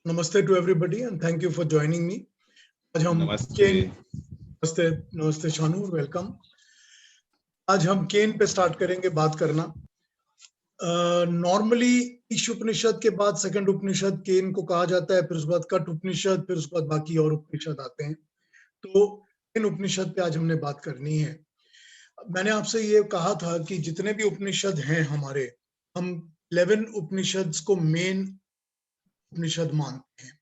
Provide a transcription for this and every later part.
Namaste to everybody and thank you for joining me. आज हम नमस्ते। नमस्ते शानू, वेलकम। आज हम केन पे स्टार्ट करेंगे बात करना। नॉर्मली ईश उपनिषद के बाद सेकंड उपनिषद केन को कहा जाता है, फिर उसके बाद कट उपनिषद, फिर उसके बाद बाकी और उपनिषद आते हैं। तो केन उपनिषद पे आज हमने बात करनी है। मैंने आपसे ये कहा था कि जितने भी उपनिषद हैं हमारे, हम 11 उपनिषद को मेन उपनिषद मानते हैं।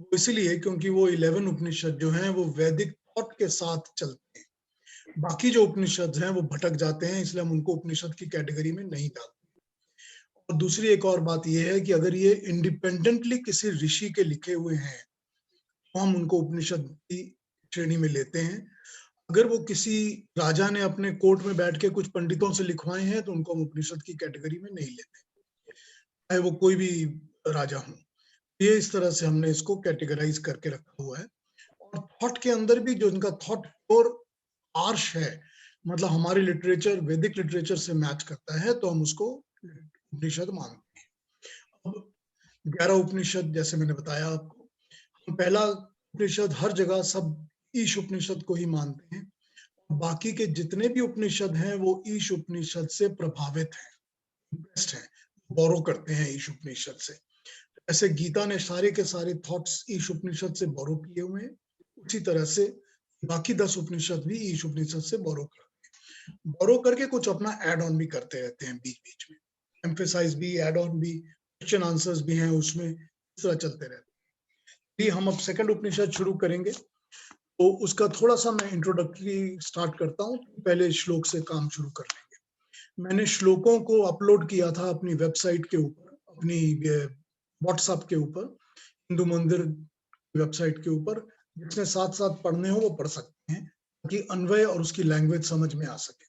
वो इसलिए क्योंकि वो 11 उपनिषद जो हैं वो वैदिक थॉट के साथ चलते हैं। बाकी जो उपनिषद हैं वो भटक जाते हैं, इसलिए हम उनको उपनिषद की कैटेगरी में नहीं डालते। और दूसरी एक और बात यह है कि अगर ये इंडिपेंडेंटली किसी ऋषि के लिखे हुए हैं तो हम उनको उपनिषद की श्रेणी में लेते हैं। अगर वो किसी राजा ने अपने कोर्ट में बैठ के कुछ पंडितों से लिखवाए हैं तो उनको हम उपनिषद की कैटेगरी में नहीं लेते, चाहे वो कोई भी राजा हो। ये इस तरह से हमने इसको कैटेगराइज करके रखा हुआ है। और थॉट के अंदर भी जो इनका थॉट और आर्श है, मतलब हमारे लिटरेचर वैदिक लिटरेचर से मैच करता है, तो हम उसको उपनिषद मानते हैं। अब 11 उपनिषद जैसे मैंने बताया आपको, हम पहला उपनिषद हर जगह सब ईश उपनिषद को ही मानते हैं। बाकी के जितने भी उपनिषद हैं वो ईश उपनिषद से प्रभावित हैं, बेस्ट हैं, बोरो करते हैं ईश उपनिषद से। ऐसे गीता ने सारे के सारे थॉट्स ईश उपनिषद से बोरो किए हुए हैं, उसी तरह से बाकी 10 उपनिषद भी ईश उपनिषद से बोरो करते हैं। बोरो करके कुछ अपना एड ऑन भी करते रहते हैं बीच बीच में, एम्फेसाइज भी, एड ऑन भी, क्वेश्चन आंसर्स भी हैं उसमें, इस तरह चलते रहते हैं। ये हम अब सेकंड उपनिषद शुरू करेंगे, तो उसका थोड़ा सा मैं इंट्रोडक्टरी स्टार्ट करता हूँ। पहले श्लोक से काम शुरू कर लेंगे। मैंने श्लोकों को अपलोड किया था अपनी वेबसाइट के ऊपर, अपनी व्हाट्सएप के ऊपर, हिंदू मंदिर वेबसाइट के ऊपर। जिसने साथ साथ पढ़ने हो वो पढ़ सकते हैं, ताकि अन्वय और उसकी लैंग्वेज समझ में आ सके।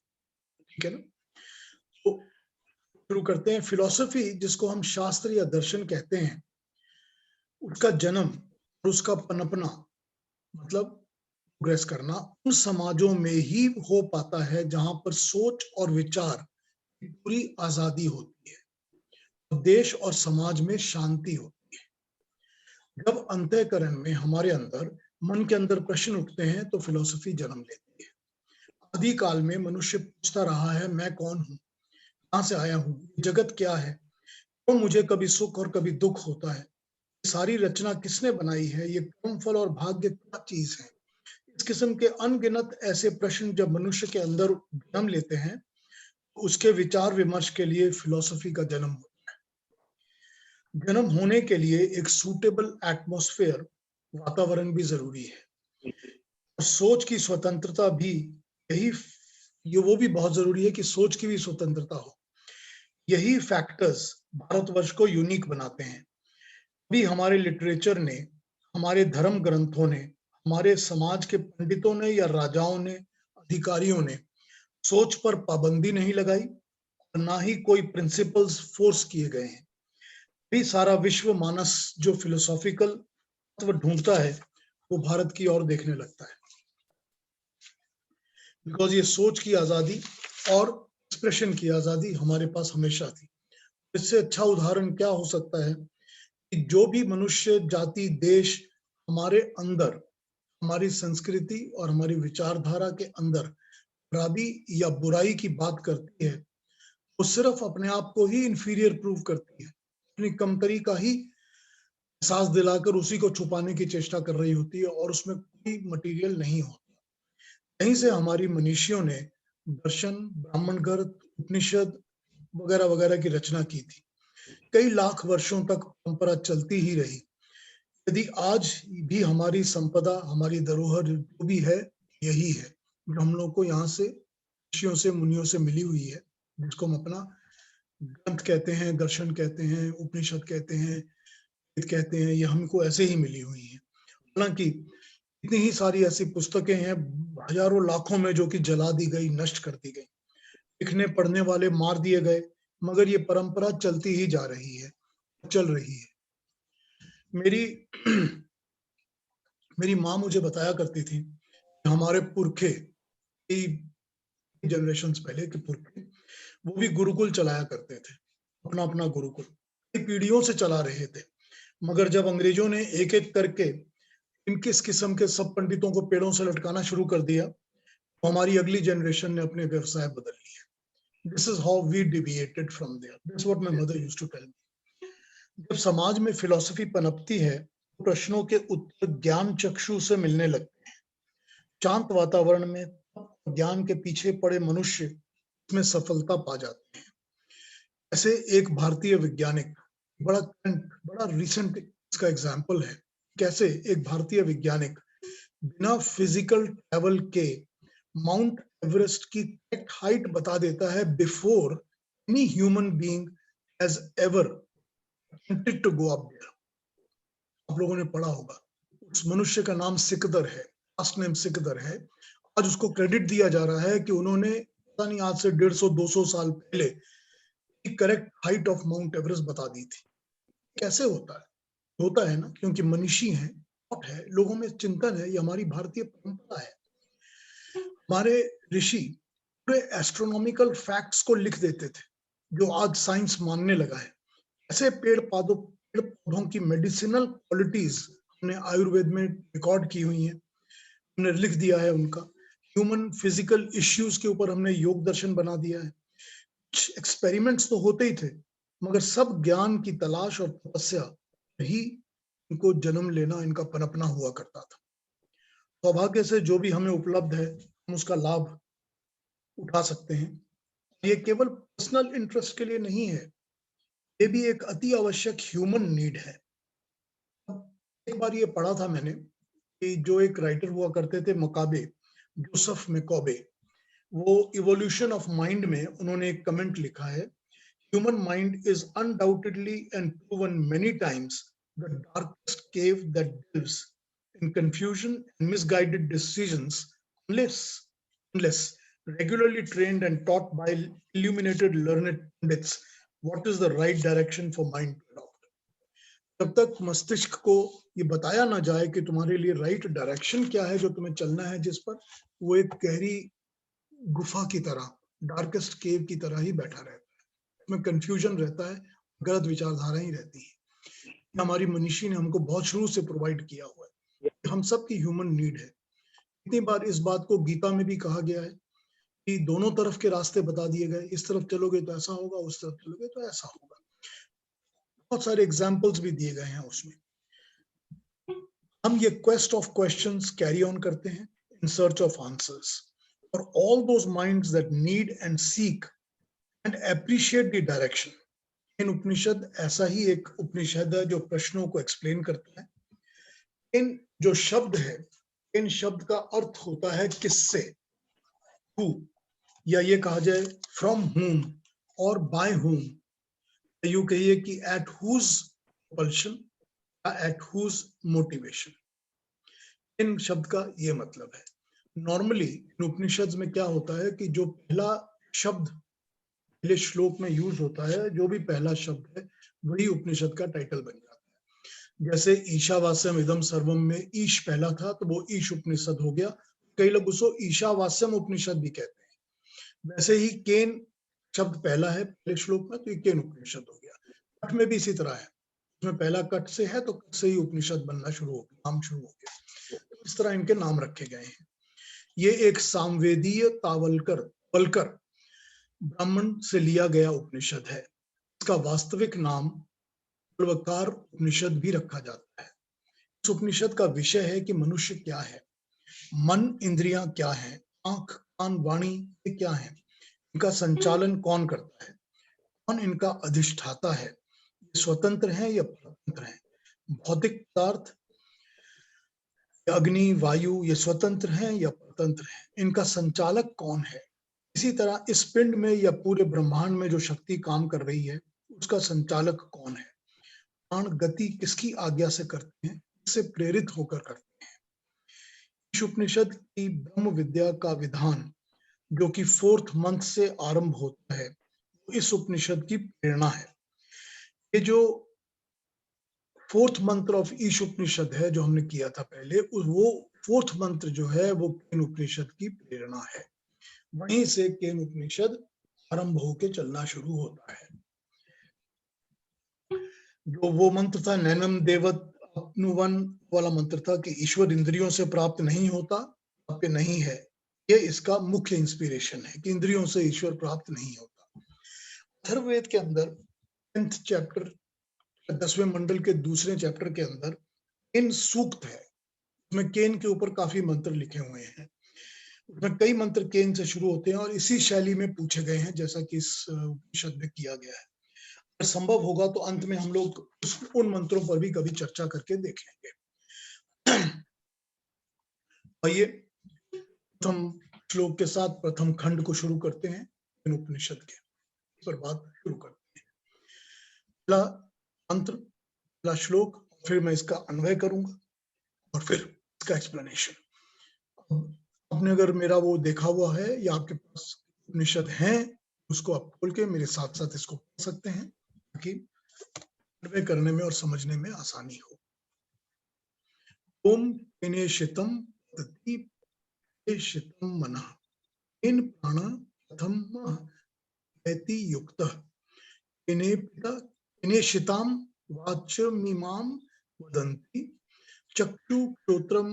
ठीक है ना? तो शुरू करते हैं। फिलॉसफी, जिसको हम शास्त्र या दर्शन कहते हैं, उसका जन्म और उसका पनपना, मतलब प्रोग्रेस करना, उन समाजों में ही हो पाता है जहां पर सोच और विचार की पूरी आजादी होती है, देश और समाज में शांति होती है। जब अंतःकरण में हमारे अंदर, मन के अंदर प्रश्न उठते हैं तो फिलॉसफी जन्म लेती है। आदि काल में मनुष्य पूछता रहा है, मैं कौन हूँ, कहाँ से आया हूँ, जगत क्या है, तो मुझे कभी सुख और कभी दुख होता है, सारी रचना किसने बनाई है, ये कर्म फल और भाग्य क्या चीज है। इस किस्म के अनगिनत ऐसे प्रश्न जब मनुष्य के अंदर जन्म लेते हैं, उसके विचार विमर्श के लिए फिलॉसफी का जन्म होता है। जन्म होने के लिए एक सूटेबल एटमॉस्फेयर, वातावरण भी जरूरी है, और सोच की स्वतंत्रता भी, यही ये वो भी बहुत जरूरी है कि सोच की भी स्वतंत्रता हो। यही फैक्टर्स भारतवर्ष को यूनिक बनाते हैं। भी हमारे लिटरेचर ने, हमारे धर्म ग्रंथों ने, हमारे समाज के पंडितों ने या राजाओं ने, अधिकारियों ने सोच पर पाबंदी नहीं लगाई, और ना ही कोई प्रिंसिपल्स फोर्स किए गए हैं। भी सारा विश्व मानस जो फिलोसॉफिकल तत्व ढूंढता है वो भारत की ओर देखने लगता है, बिकॉज ये सोच की आजादी और एक्सप्रेशन की आजादी हमारे पास हमेशा थी। इससे अच्छा उदाहरण क्या हो सकता है कि जो भी मनुष्य, जाति, देश हमारे अंदर, हमारी संस्कृति और हमारी विचारधारा के अंदर खराबी या बुराई की बात करती है, वो सिर्फ अपने आप को ही इंफीरियर प्रूव करती है, अपनी कमतरी का ही एहसास दिलाकर उसी को छुपाने की चेष्टा कर रही होती है, और उसमें कोई मटेरियल नहीं होता। यहीं से हमारी मनीषियों ने दर्शन, ब्राह्मण ग्रंथ, उपनिषद वगैरह वगैरह की रचना की थी। कई लाख वर्षों तक परंपरा चलती ही रही। यदि आज भी हमारी संपदा, हमारी धरोहर जो भी है, यही है जो हम लोग को यहाँ से ऋषियों से, मुनियों से मिली हुई है, जिसको हम अपना ग्रंथ कहते हैं, दर्शन कहते हैं, उपनिषद कहते हैं, वेद कहते हैं। ये हमको ऐसे ही मिली हुई है। हालांकि इतनी ही सारी ऐसी पुस्तकें हैं, हजारों लाखों में, जो कि जला दी गई, नष्ट कर दी गई, लिखने पढ़ने वाले मार दिए गए, मगर ये परंपरा चलती ही जा रही है, चल रही है। मेरी माँ मुझे बताया करती थी कि हमारे पुरखे, जनरेशन पहले के पुरखे, वो भी गुरुकुल चलाया करते थे, अपना अपना गुरुकुल पीढ़ियों से चला रहे थे। मगर जब अंग्रेजों ने एक एक करके इनकिस किस्म के सब पंडितों को पेड़ों से लटकाना शुरू कर दिया, तो हमारी अगली जनरेशन ने अपने व्यवसाय बदल लिए। This is how we deviated from there. This what my mother used to tell me. जब समाज में फिलॉसफी पनपती है, तो प्रश्नों के उत्तर ज्ञान चक्षु से मिलने लगते हैं। शांत वातावरण में ज्ञान के पीछे पड़े मनुष्य इसमें सफलता पा जाते हैं। ऐसे एक भारतीय वैज्ञानिक, बड़ा रिसेंट इसका एग्जाम्पल है, कैसे एक भारतीय वैज्ञानिक बिना फिजिकल ट्रैवल के माउंट एवरेस्ट की करेक्ट हाइट बता देता है before any human being has ever attempted to go up there. आप लोगों ने पढ़ा होगा, उस मनुष्य का नाम सिकदर है, लास्ट नेम सिकदर है। आज उसको क्रेडिट दिया जा रहा है कि उन्होंने पता नहीं आज से 150-200 साल पहले correct height of mount Everest बता दी थी। कैसे होता है ना, क्योंकि मनीषी है, है, लोगों में चिंतन है। ये हमारी भारतीय परंपरा है। हमारे ऋषि पूरे एस्ट्रोनॉमिकल फैक्ट्स को लिख देते थे, जो आज साइंस मानने लगा है। ऐसे पेड़ पौधों की मेडिसिनल क्वालिटीज हमने आयुर्वेद में रिकॉर्ड की हुई है, हमने लिख दिया है उनका। ह्यूमन फिजिकल इश्यूज के ऊपर हमने योग दर्शन बना दिया है। एक्सपेरिमेंट्स तो होते ही थे, मगर सब ज्ञान की तलाश और तपस्या ही इनको जन्म लेना, इनका पनपना हुआ करता था। सौभाग्य से जो भी हमें उपलब्ध है, हम उसका लाभ उठा सकते हैं। ये केवल पर्सनल इंटरेस्ट के लिए नहीं है, ये भी एक अति आवश्यक ह्यूमन नीड है। एक बार ये पढ़ा था मैंने कि जो एक राइटर हुआ करते थे मकाबे, जोसेफ मैकॉबे, वो इवोल्यूशन ऑफ माइंड में उन्होंने एक कमेंट लिखा है, human mind is undoubtedly and proven many times the darkest cave that lives in confusion and misguided decisions unless regularly trained and taught by illuminated learned pundits what is the right direction for mind to adopt. जब तक मस्तिष्क को ये बताया ना जाए कि तुम्हारे लिए राइट डायरेक्शन क्या है, जो तुम्हें चलना है जिस पर, वो एक गहरी गुफा की तरह, डार्केस्ट केव की तरह ही बैठा रहता है, में कंफ्यूजन रहता है, गलत विचारधारा ही रहती है। हमारी मनीषी ने हमको बहुत शुरू से प्रोवाइड किया हुआ है, हम सब की ह्यूमन नीड है। इतनी बार इस बात को गीता में भी कहा गया है कि दोनों तरफ के रास्ते बता दिए गए, इस तरफ चलोगे तो ऐसा होगा, उस तरफ चलोगे तो ऐसा होगा। बहुत सारे एग्जाम्पल्स भी दिए गए हैं उसमें। हम ये quest of questions carry on करते हैं इन सर्च ऑफ आंसर्स, और all those minds that need and seek and appreciate the direction. In Upanishad ऐसा ही एक उपनिषद है जो प्रश्नों को एक्सप्लेन करता है। इन जो शब्द है, इन शब्द का अर्थ होता है किससे, हु, या ये कहा जाए फ्रॉम हुम और बाय हुम। यू कहिए कि एट हुज पल्शन या एट हुज मोटिवेशन। इन शब्द का ये मतलब है। नॉर्मली इन उपनिषद में क्या होता है कि जो पहला शब्द पहले श्लोक में यूज होता है, जो भी पहला शब्द है वही उपनिषद का टाइटल बन जाता है। जैसे ईशावास्यम इदम सर्वम में ईश पहला था तो वो ईश उपनिषद हो गया। कई लोग उसको ईशावास्यम उपनिषद भी कहते हैं। वैसे ही केन शब्द पहला है पहले श्लोक में, तो ये केन उपनिषद हो गया। कठ में भी इसी तरह है, उसमें पहला कठ से है तो कठ से ही उपनिषद बनना शुरू हो गया, नाम शुरू हो गया। इस तरह इनके नाम रखे गए हैं। ये एक सामवेदीय तावलकर ब्राह्मण से लिया गया उपनिषद है। इसका वास्तविक नाम पूर्वकार उपनिषद भी रखा जाता है। इस उपनिषद का विषय है कि मनुष्य क्या है, मन इंद्रियां क्या है, आंख कान वाणी ये क्या है, इनका संचालन कौन करता है, कौन इनका अधिष्ठाता है, ये स्वतंत्र है या परतंत्र है, भौतिक पदार्थ अग्नि वायु ये स्वतंत्र हैं या परतंत्र हैं, इनका संचालक कौन है। इसी तरह इस पिंड में या पूरे ब्रह्मांड में जो शक्ति काम कर रही है उसका संचालक कौन है, प्राण गति किसकी आज्ञा से करते हैं, किससे प्रेरित होकर करते हैं। इस उपनिषद की ब्रह्म विद्या का विधान जो कि 4th मंथ से आरंभ होता है, इस उपनिषद की प्रेरणा है। ये जो 4th मंत्र ऑफ ईश उपनिषद है जो हमने किया था पहले, वो 4th मंत्र जो है वो केन उपनिषद की प्रेरणा है। वहीं से केन उपनिषद आरंभ होकर चलना शुरू होता है। जो वो मंत्र था नैनम देवत अपनुवन वाला मंत्र था कि ईश्वर इंद्रियों से प्राप्त नहीं होता, आपके नहीं है। ये इसका मुख्य इंस्पिरेशन है कि इंद्रियों से ईश्वर प्राप्त नहीं होता। अथर्ववेद के अंदर 10th चैप्टर 10वें मंडल के दूसरे चैप्टर के अंदर केन सूक्त है, उसमें केन के ऊपर काफी मंत्र लिखे हुए हैं। उसमें कई मंत्र केन से शुरू होते हैं और इसी शैली में पूछे गए हैं, जैसा कि इस उपनिषद में किया गया है। अगर संभव होगा तो अंत में हम लोग उन मंत्रों पर भी कभी चर्चा करके देख लेंगे। आइए प्रथम श्लोक के साथ प्रथम खंड को शुरू करते हैं इन उपनिषद के, इस पर बात शुरू करते हैं। पहला मंत्र, पहला श्लोक, फिर मैं इसका अन्वय करूंगा और फिर इसका एक्सप्लेनेशन। आपने अगर मेरा वो देखा हुआ है या आपके पास उपनिषद हैं, उसको आप खोल के मेरे साथ साथ इसको पढ़ सकते हैं ताकि अन्वय करने में और समझने में आसानी हो। ओम केनेशितम तति शितम मनः इन प्राण प्रथम एति युक्तः केनेशिताम वाचमिमाम वदन्ति चक्षु श्रोत्रम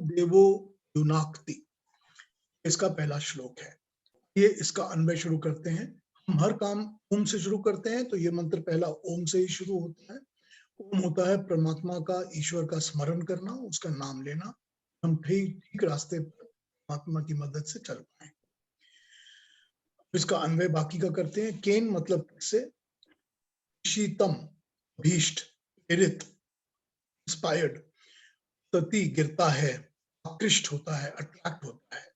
देवो युनाक्ति। इसका पहला श्लोक है। ये इसका अन्वय शुरू करते हैं। हम हर काम ओम से शुरू करते हैं, तो ये मंत्र पहला ओम से ही शुरू होता है। ओम होता है परमात्मा का, ईश्वर का स्मरण करना, उसका नाम लेना, हम ठीक रास्ते पर परमात्मा की मदद से चल पाए। इसका अन्वय बाकी का करते हैं। केन मतलब से शीतम, भीष्ट, प्रेरित, इंस्पायर्ड, तति गिरता है, आकृष्ट होता है, अट्रैक्ट होता है।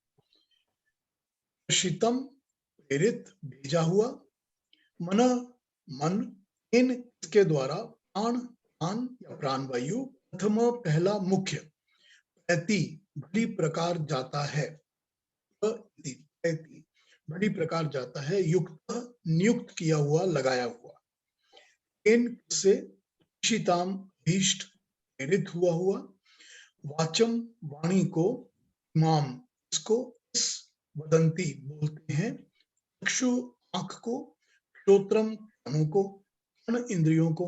शीतम प्रेरित, भेजा हुआ, मन मन, इन इसके द्वारा, प्राण प्राण या प्राणवायु, प्रथम पहला मुख्य, प्रति बड़ी प्रकार जाता है, बड़ी प्रकार जाता है, युक्त नियुक्त किया हुआ, लगाया हुआ, इन से शीताम भीष्ट प्रेरित हुआ, वाचम वाणी को, इमाम इसको, इस वदंती बोलते हैं, चक्षु आंख को, श्रोत्रम कानों को, इंद्रियों को,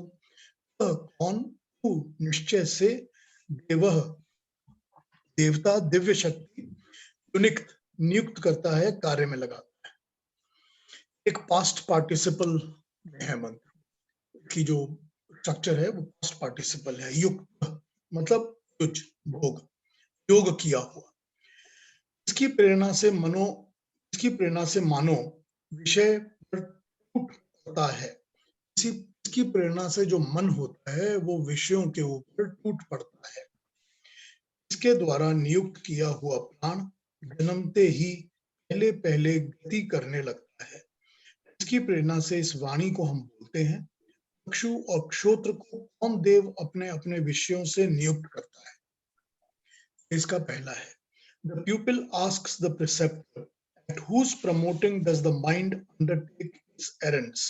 कौन निश्चय से, देवः देवता, दिव्य शक्ति, युनिक्त नियुक्त करता है, कार्य में लगाता है। एक पास्ट पार्टिसिपल में है मंत्र की जो स्ट्रक्चर है वो पास्ट पार्टिसिपल है। युक्त मतलब युज, भोग, योग किया हुआ। इसकी प्रेरणा से मानो विषय पर टूट पड़ता है। इसकी प्रेरणा से जो मन होता है वो विषयों के ऊपर टूट पड़ता है। इसके द्वारा नियुक्त किया हुआ प्राण जन्मते ही पहले पहले गति करने लगता है। इसकी प्रेरणा से इस वाणी को हम बोलते हैं। चक्षु और श्रोत्र को कौन देव अपने अपने विषयों से नियुक्त करता है। इसका पहला है, the pupil asks the preceptor, at whose promoting does the mind undertake its errands?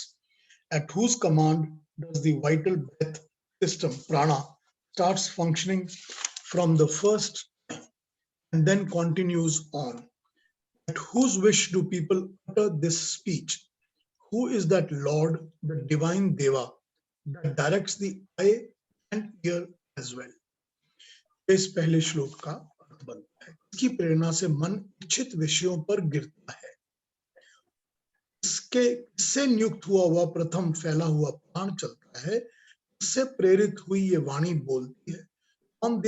At whose command does the vital breath system, prana, starts functioning from the first and then continues on? At whose wish do people utter this speech? Who is that Lord, the divine Deva, that directs the eye and ear as well? इस पहले श्लोक का अर्थ बनता है। इसकी प्रेरणा से मन इच्छित विषयों पर गिरता है। इससे नियुक्त हुआ प्रथम फैला हुआ प्राण चलता है। इससे प्रेरित हुई ये वाणी बोलती है। कौन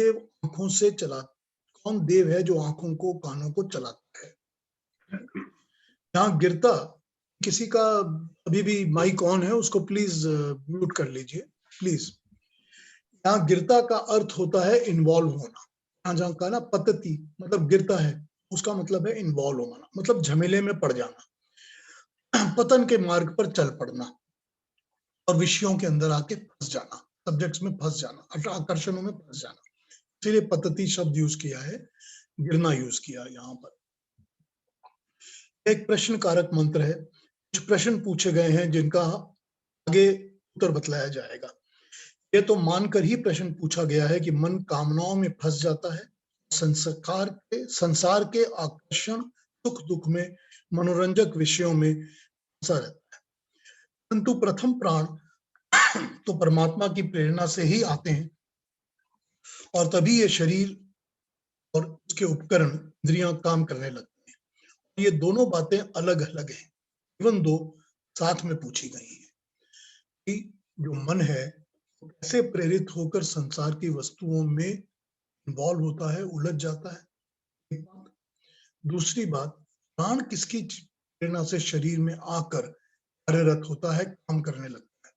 देव है जो आंखों को, कानों को चलाता है। यहाँ गिरता, किसी का अभी भी माइक ऑन है, उसको प्लीज म्यूट कर लीजिए प्लीज। यहाँ गिरता का अर्थ होता है इन्वॉल्व होना। जहाँ का ना पतति मतलब गिरता है, उसका मतलब है इन्वॉल्व होना, मतलब झमेले में पड़ जाना, पतन के मार्ग पर चल पड़ना और विषयों के अंदर आके फंस जाना, सब्जेक्ट्स में फंस जाना, आकर्षणों में फंस जाना। इसलिए पतति शब्द यूज किया है, गिरना यूज किया यहाँ पर। एक प्रश्न कारक मंत्र है। कुछ प्रश्न पूछे गए हैं जिनका आगे उत्तर बतलाया जाएगा। ये तो मानकर ही प्रश्न पूछा गया है कि मन कामनाओं में फंस जाता है, संसार के आकर्षण, सुख दुख में, मनोरंजक विषयों में फंसा रहता है। परंतु प्रथम प्राण तो परमात्मा की प्रेरणा से ही आते हैं और तभी ये शरीर और उसके उपकरण इंद्रियां काम करने लगते हैं। ये दोनों बातें अलग अलग हैं, इवन दो साथ में पूछी गई हैं कि जो मन है वो कैसे प्रेरित होकर संसार की वस्तुओं में इन्वॉल्व होता है, उलझ जाता है। एक बात। दूसरी बात, प्राण किसकी प्रेरणा से शरीर में आकर कार्यरत होता है, काम करने लगता है।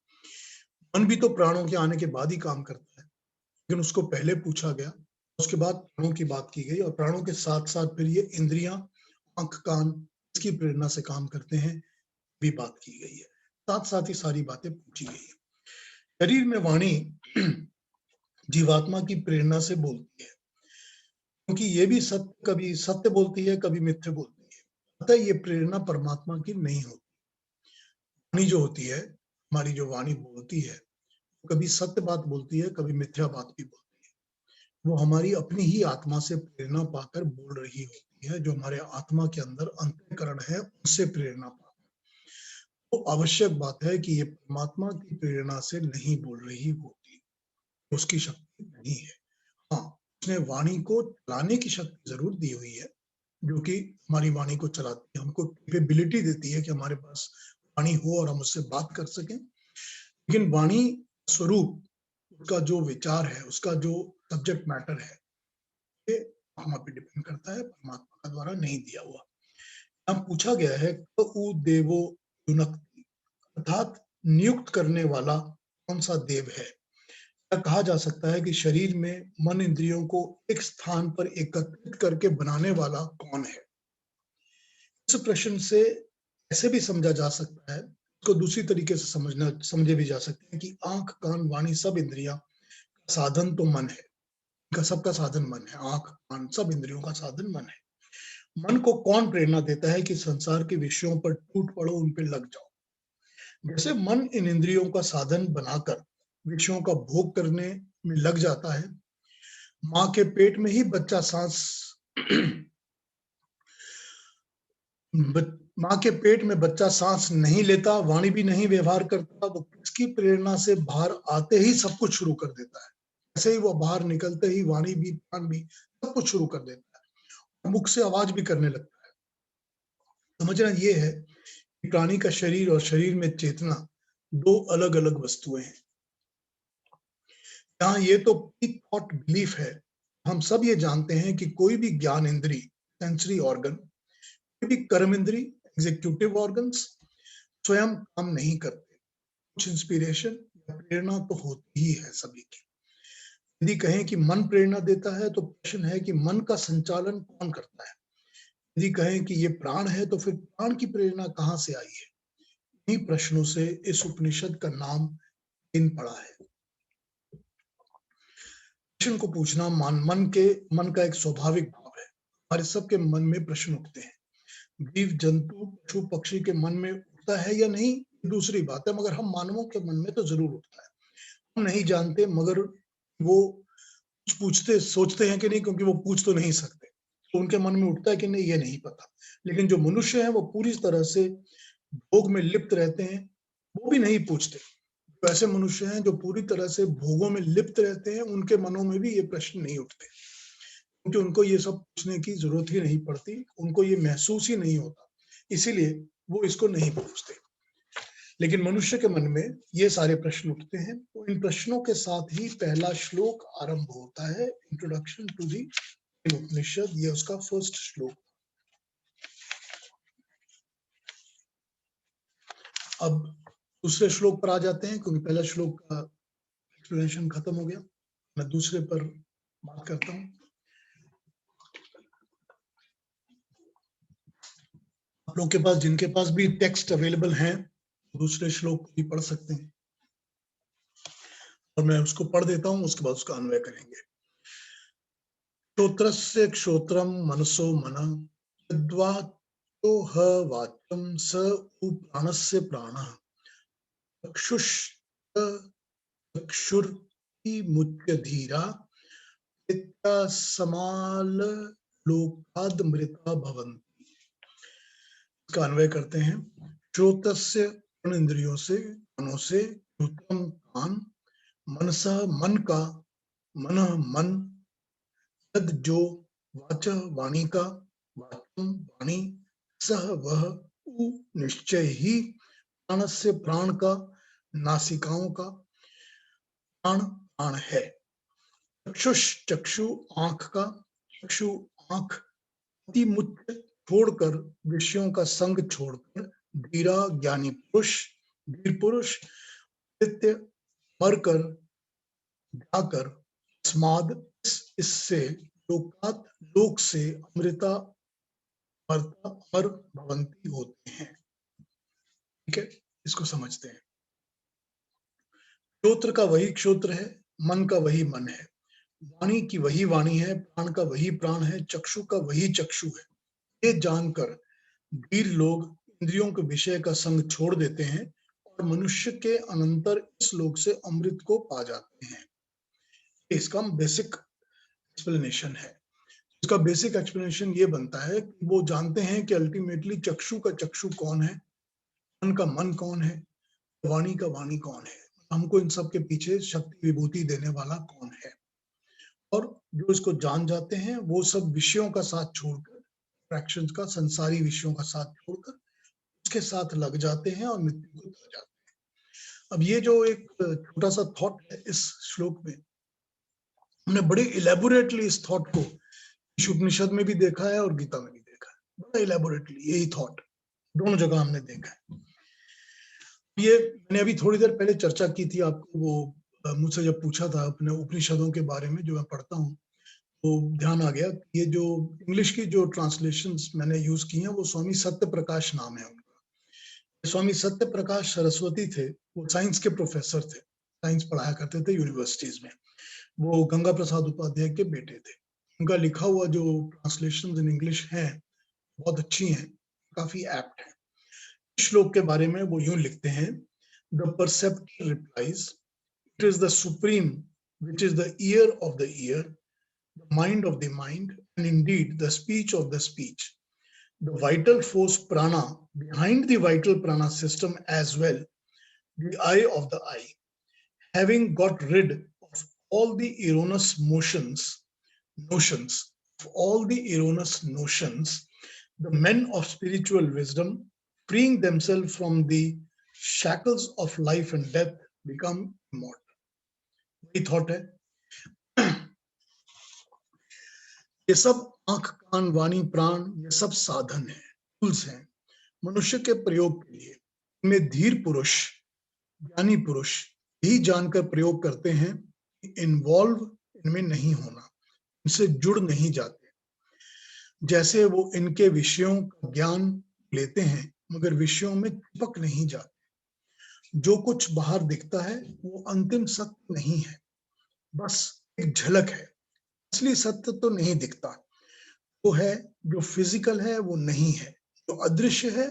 मन भी तो प्राणों के आने के बाद ही काम करता है, लेकिन उसको पहले पूछा गया, उसके बाद प्राणों की बात की गई और प्राणों के साथ साथ फिर ये इंद्रियां, आंख, कान इसकी प्रेरणा से काम करते हैं, भी बात की गई है। साथ साथ ही सारी बातें पूछी गई है। शरीर में वाणी जीवात्मा की प्रेरणा से बोलती है, क्योंकि ये भी सत्य, कभी सत्य बोलती है, कभी मिथ्या बोलती है। अतः ये प्रेरणा परमात्मा की नहीं होती। वाणी जो होती है, हमारी जो वाणी बोलती है, कभी सत्य बात बोलती है, कभी मिथ्या बात भी बोलती है। वो हमारी अपनी ही आत्मा से प्रेरणा पाकर बोल रही होती है, जो हमारे आत्मा के अंदर अंतःकरण है, उससे प्रेरणा पाकर। तो आवश्यक बात है कि ये परमात्मा की प्रेरणा से नहीं बोल रही होती, उसकी शक्ति नहीं है। हाँ, उसने वाणी को चलाने की शक्ति जरूर दी हुई है, जो कि हमारी वाणी को चलाती है, हमको कैपेबिलिटी देती है कि हमारे पास वाणी हो और हम उससे बात कर सकें। लेकिन वाणी स्वरूप, उसका जो विचार है, उसका जो सब्जेक्ट मैटर है, ये आत्मा पे डिपेंड करता है, परमात्मा का द्वारा नहीं दिया हुआ। यहाँ पूछा गया है क देवो युनक्ति, अर्थात नियुक्त करने वाला कौन सा देव है। क्या कहा जा सकता है कि शरीर में मन इंद्रियों को एक स्थान पर एकत्रित करके बनाने वाला कौन है। इस प्रश्न से ऐसे भी समझा जा सकता है, इसको दूसरी तरीके से समझे भी जा सकते हैं कि आंख, कान, वाणी सब इंद्रियां साधन तो मन है, का सबका साधन मन है। आंख, कान सब इंद्रियों का साधन मन है। मन को कौन प्रेरणा देता है कि संसार के विषयों पर टूट पड़ो, उन पे लग जाओ। जैसे मन इन इंद्रियों का साधन बनाकर विषयों का भोग करने में लग जाता है, माँ के पेट में ही बच्चा सांस माँ के पेट में बच्चा सांस नहीं लेता, वाणी भी नहीं व्यवहार करता, वो किसकी प्रेरणा से बाहर आते ही सब कुछ शुरू कर देता है। ऐसे ही वो बाहर निकलते ही वाणी भी, प्राण भी सब कुछ शुरू कर देता है, मुख से आवाज भी करने लगता है। समझना ये है कि प्राणी का शरीर और शरीर में चेतना दो अलग अलग वस्तुएं हैं। यहाँ ये तो थॉट बिलीफ है, हम सब ये जानते हैं कि कोई भी ज्ञान इंद्री, सेंसरी ऑर्गन, कोई भी कर्म इंद्री, एग्जीक्यूटिव ऑर्गन्स स्वयं काम नहीं करते। कुछ इंस्पिरेशन या प्रेरणा तो होती ही है सभी की। यदि कहें कि मन प्रेरणा देता है, तो प्रश्न है कि मन का संचालन कौन करता है। यदि कहें कि ये प्राण है, तो फिर प्राण की प्रेरणा कहाँ से आई है। इन्हीं प्रश्नों से इस उपनिषद का नाम इन पड़ा है। प्रश्न को पूछना मन का एक स्वाभाविक भाव है। हमारे सबके मन में प्रश्न उठते हैं। जीव जंतु, पशु पक्षी के मन में उठता है या नहीं, दूसरी बात है, मगर हम मानवों के मन में तो जरूर उठता है। हम नहीं जानते, मगर वो कुछ पूछते सोचते हैं कि नहीं, क्योंकि वो पूछ तो नहीं सकते, तो उनके मन में उठता है कि नहीं, ये नहीं पता। लेकिन जो मनुष्य है वो पूरी तरह से भोग में लिप्त रहते हैं, वो भी नहीं पूछते। तो ऐसे मनुष्य हैं जो पूरी तरह से भोगों में लिप्त रहते हैं, उनके मनों में भी ये प्रश्न नहीं उठते, क्योंकि उनको ये सब पूछने की जरूरत ही नहीं पड़ती, उनको ये महसूस ही नहीं होता, इसीलिए वो इसको नहीं पूछते। लेकिन मनुष्य के मन में ये सारे प्रश्न उठते हैं। तो इन प्रश्नों के साथ ही पहला श्लोक आरंभ होता है, इंट्रोडक्शन टू दी उपनिषद, ये उसका फर्स्ट श्लोक। अब दूसरे श्लोक पर आ जाते हैं, क्योंकि पहला श्लोक का एक्सप्लेनेशन खत्म हो गया। मैं दूसरे पर बात करता हूँ। आप लोग के पास, जिनके पास भी टेक्स्ट अवेलेबल हैं, दूसरे श्लोक भी पढ़ सकते हैं, और मैं उसको पढ़ देता हूँ, उसके बाद उसका अन्वय करेंगे। श्रोत्रस्य क्षोत्रम मनसो मन, यद्वा तो ह वाच्यम स उ प्राणस्य प्राणः, चक्षुष चक्षुर्हि मुच्य धीरा, समाल लोकाद मृता भवन्ति। इसका अन्वय करते हैं। श्रोतस्य, इंद्रियों से, कानों से, श्रुतम कान, मनसः मन का, मनः मन, यद जो वाच वाणी का, वाचम वाणी, सह वह उ निश्चय ही प्राण से प्राण का, नासिकाओं का प्राण प्राण है। चक्षुष चक्षु आंख का, चक्षु आंख, अति मुच्च छोड़कर, विषयों का संग छोड़कर, धीरा ज्ञानी पुरुष, धीर पुरुष, नित्य मरकर जाकर, स्माद इससे, लोकात लोक से, अमृता अमरता अमर भवंती होते हैं। ठीक है, इसको समझते हैं। श्रोत्र का वही श्रोत्र है, मन का वही मन है, वाणी की वही वाणी है, प्राण का वही प्राण है, चक्षु का वही चक्षु है। ये जानकर धीर लोग इंद्रियों के विषय का संग छोड़ देते हैं और मनुष्य के अनंतर इस लोक से अमृत को पा जाते हैं। इसका बेसिक एक्सप्लेनेशन है। इसका बेसिक एक्सप्लेनेशन ये बनता है कि वो जानते हैं कि अल्टीमेटली चक्षु का चक्षु कौन है, मन का मन कौन है, वाणी का वाणी कौन है, हमको इन सब के पीछे शक्ति विभूति देने वाला कौन है। और जो इसको जान जाते हैं वो सब विषयों का साथ छोड़कर, फ्रैक्शंस का, संसारी विषयों का साथ छोड़कर उसके साथ लग जाते हैं और मृत्यु को तर जाते हैं। अब ये जो एक छोटा सा थॉट है इस श्लोक में, हमने बड़े इलेबोरेटली इस थॉट को उपनिषद में भी देखा है और गीता में भी देखा है। बड़ा इलेबोरेटली यही थॉट दोनों जगह हमने देखा है। ये मैंने अभी थोड़ी देर पहले चर्चा की थी आपको, वो मुझसे जब पूछा था अपने उपनिषदों के बारे में जो मैं पढ़ता हूँ, तो ध्यान आ गया। ये जो इंग्लिश की जो ट्रांसलेशंस मैंने यूज की हैं वो स्वामी सत्य प्रकाश नाम है उनका। स्वामी सत्य प्रकाश सरस्वती थे, वो साइंस के प्रोफेसर थे, साइंस पढ़ाया करते थे यूनिवर्सिटीज में। वो गंगा प्रसाद उपाध्याय के बेटे थे। उनका लिखा हुआ जो ट्रांसलेशन इन इंग्लिश है बहुत अच्छी हैं, काफी एप्ट है। श्लोक के बारे में वो यूं लिखते हैं, the परसेप्टर replies, it is the supreme which is the year of the year, the mind of the mind, and indeed the speech of the speech, the vital force prana behind the vital prana system as well, the eye of the eye, having got rid of all the erroneous notions, of all the erroneous notions, the men of spiritual wisdom, freeing themselves from the shackles of life and death, become immortal. वही thought है। ये सब आंख कान वाणी प्राण ये सब साधन है, टूल्स हैं मनुष्य के प्रयोग के लिए। इनमें धीर पुरुष, ज्ञानी पुरुष यही जानकर प्रयोग करते हैं कि इन्वॉल्व इनमें नहीं होना, इनसे जुड़ नहीं जाते। जैसे वो इनके विषयों का ज्ञान लेते हैं मगर विषयों में चिपक नहीं जाते। जो कुछ बाहर दिखता है वो अंतिम सत्य नहीं है, बस एक झलक है। असली सत्य तो नहीं दिखता, वो है जो फिजिकल है वो नहीं है, जो अदृश्य है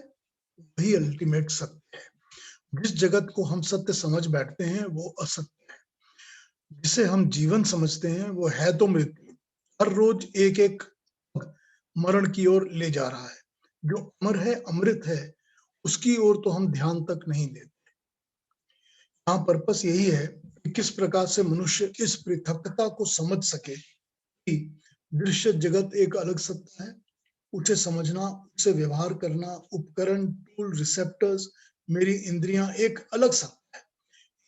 वही अल्टीमेट सत्य है। जिस जगत को हम सत्य समझ बैठते हैं वो असत्य है, जिसे हम जीवन समझते हैं वो है तो मृत्यु। हर रोज एक एक मरण की ओर ले जा रहा है। जो अमर है, अमृत है, उसकी ओर तो हम ध्यान तक नहीं देते। यहाँ पर्पस यही है कि किस प्रकार से मनुष्य इस पृथकता को समझ सके कि दृश्य जगत एक अलग सत्ता है, उसे समझना, उसे व्यवहार करना, उपकरण, टूल, रिसेप्टर्स, मेरी इंद्रियां एक अलग सत्ता है।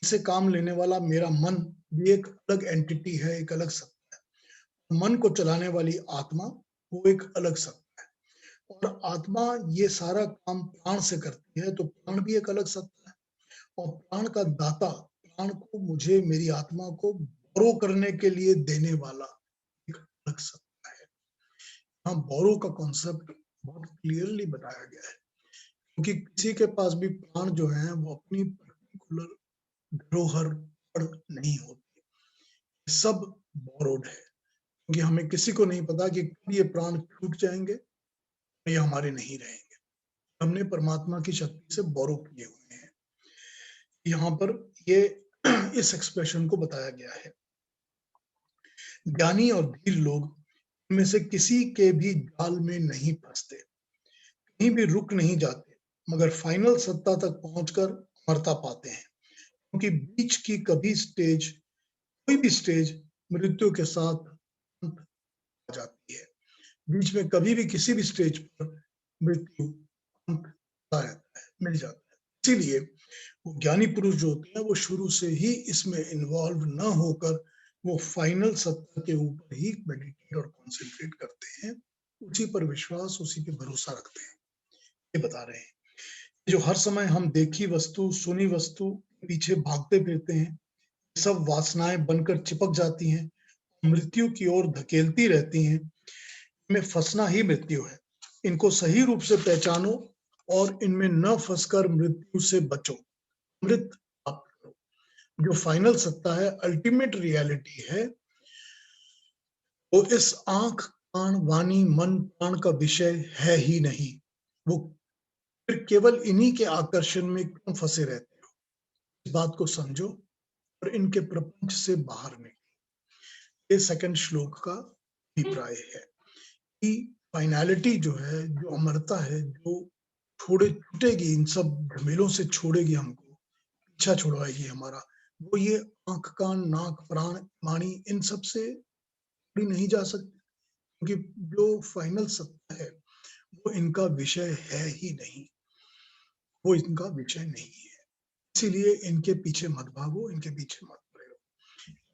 इसे काम लेने वाला मेरा मन भी एक अलग एंटिटी है, एक अलग सत्ता है। मन को चलाने वाली आत्मा वो एक अलग सत्ता है। और आत्मा ये सारा काम प्राण से करती है, तो प्राण भी एक अलग सत्ता है। और प्राण का दाता, प्राण को मुझे, मेरी आत्मा को बोरो करने के लिए देने वाला एक अलग सत्ता है। यहाँ बोरो का कॉन्सेप्ट बहुत क्लियरली बताया गया है, क्योंकि किसी के पास भी प्राण जो है वो अपनी पर्टिकुलर धरोहर पर नहीं होती, सब बोरोड है। क्योंकि हमें किसी को नहीं पता कि ये प्राण छूट जाएंगे, ये हमारे नहीं रहेंगे। हमने परमात्मा की शक्ति से बोरो किए हुए हैं। यहाँ पर ये इस एक्सप्रेशन को बताया गया है। ज्ञानी और धीर लोग इनमें से किसी के भी जाल में नहीं फंसते, कहीं भी रुक नहीं जाते, मगर फाइनल सत्ता तक पहुंचकर अमरता पाते हैं। क्योंकि बीच की कभी स्टेज, कोई भी स्टेज मृत्यु के साथ अंत आ जाती है। बीच में कभी भी किसी भी स्टेज पर मृत्यु अंत आता रहता है, मिल जाता है। इसीलिए वो ज्ञानी पुरुष जो होते हैं वो शुरू से ही इसमें इन्वॉल्व न होकर वो फाइनल सत्ता के ऊपर ही मेडिटेट और कॉन्सेंट्रेट करते हैं, उसी पर विश्वास, उसी पे भरोसा रखते हैं। ये बता रहे हैं जो हर समय हम देखी वस्तु, सुनी वस्तु के पीछे भागते फिरते हैं, सब वासनाएं बनकर चिपक जाती हैं, मृत्यु की ओर धकेलती रहती हैं। इनमें फंसना ही मृत्यु है। इनको सही रूप से पहचानो और इनमें न फंसकर मृत्यु से बचो, अमृत प्राप्त करो। जो फाइनल सत्ता है, अल्टीमेट रियलिटी है, वो इस आंख, कान, वाणी, मन, प्राण का विषय है ही नहीं। वो फिर केवल इन्हीं के आकर्षण में क्यों फंसे रहते हो? इस बात को समझो और इनके प्रपंच से बाहर निकलो। ये सेकंड श्लोक का अभिप्राय है कि फाइनलिटी जो है, जो अमरता है, जो छूटेगी, इन सब झमेलों से छोड़ेगी हमको, पीछा छुड़वाएगी हमारा, वो ये आंख, कान, नाक, प्राण, वाणी, इन सब से भी नहीं जा सकती, क्योंकि जो फाइनल सत्ता है वो इनका विषय है ही नहीं, वो इनका विषय नहीं है। इसीलिए इनके पीछे मत भागो, इनके पीछे मत पड़ो।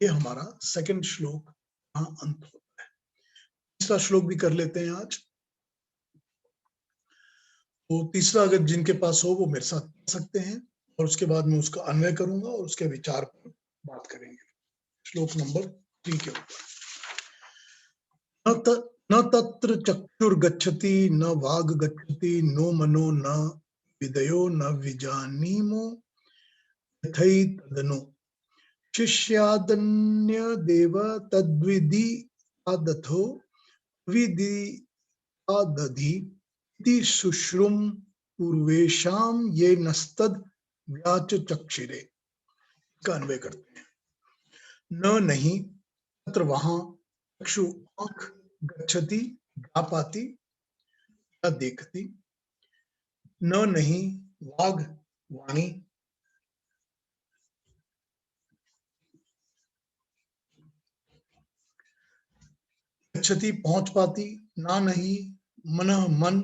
ये हमारा सेकंड श्लोक यहाँ अंत होता है। तीसरा श्लोक भी कर लेते हैं आज। तो तीसरा अगर जिनके पास हो वो मेरे साथ पढ़ सकते हैं, और उसके बाद मैं उसका अन्वय करूंगा और उसके विचार पर बात करेंगे। श्लोक नंबर 3 के ऊपर। न तत्र चक्षुर्गच्छति न वाग गच्छति नो मनो न विदयो न विजानीमो यथै तदनु शिष्यादन्यदेव तद्विधि आदथो विधि आदधि इति शुश्रुम पूर्वेशाम ये नस्तद व्याच चक्षिरे। का अन्वय करते हैं। न नहीं, तत्र वहां, चक्षु आंख, गच्छति जा पाती या देखती, न नहीं वाग वाणी, गच्छति पहुंच पाती, ना नहीं मन मन,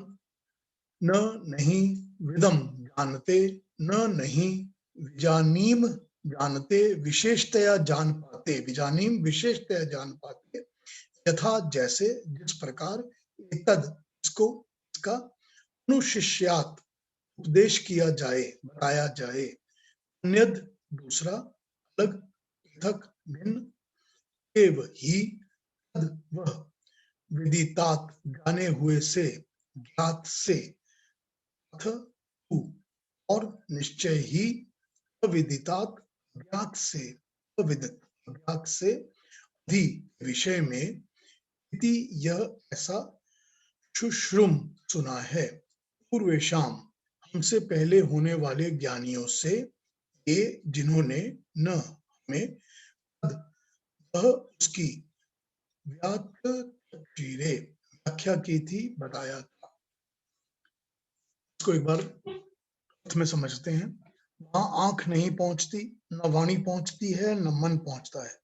न नहीं विदम जानते, न नहीं विजानीम जानते, विशेषतया जान पाते, विजानीम विशेषतया जान पाते, यथा जैसे, जिस प्रकार, एतद इसको, इसका, अनुशिष्यात उपदेश किया जाए, बताया जाए, अन्यद दूसरा, अलग, पृथक, भिन्न, एव ही, तद वह, विदितात जाने हुए से, ज्ञात से, अथ तू और निश्चय ही, अविदितात ज्ञात से, अविदित ज्ञात से, अधि विषय में, इति यह ऐसा, शुश्रुम सुना है, पूर्वेशाम हमसे पहले होने वाले ज्ञानियों से, ये जिन्होंने न हमें वह उसकी व्याख्या की थी, बताया था। इसको एक बार अर्थ में समझते हैं। वहां आंख नहीं पहुंचती, न वाणी पहुंचती है, न मन पहुंचता है।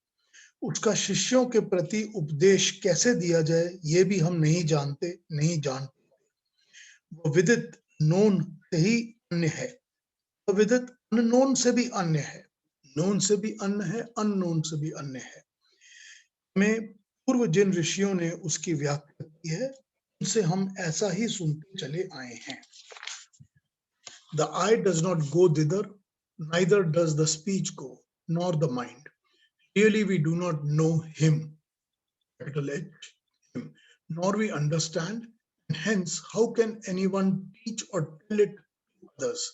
उसका शिष्यों के प्रति उपदेश कैसे दिया जाए ये भी हम नहीं जानते, नहीं जानते। वो विदित नोन से ही अन्य है, विदित अननोन से भी अन्य है, नोन से भी अन्य है, अननोन से भी अन्य है। में पूर्व जिन ऋषियों ने उसकी व्याख्या की है, उनसे हम ऐसा ही सुनते चले आए हैं। The eye does not go thither, neither does the speech go, nor the mind. Really we do not know him, capital H, him, nor we understand, and hence how can anyone teach or tell it to others?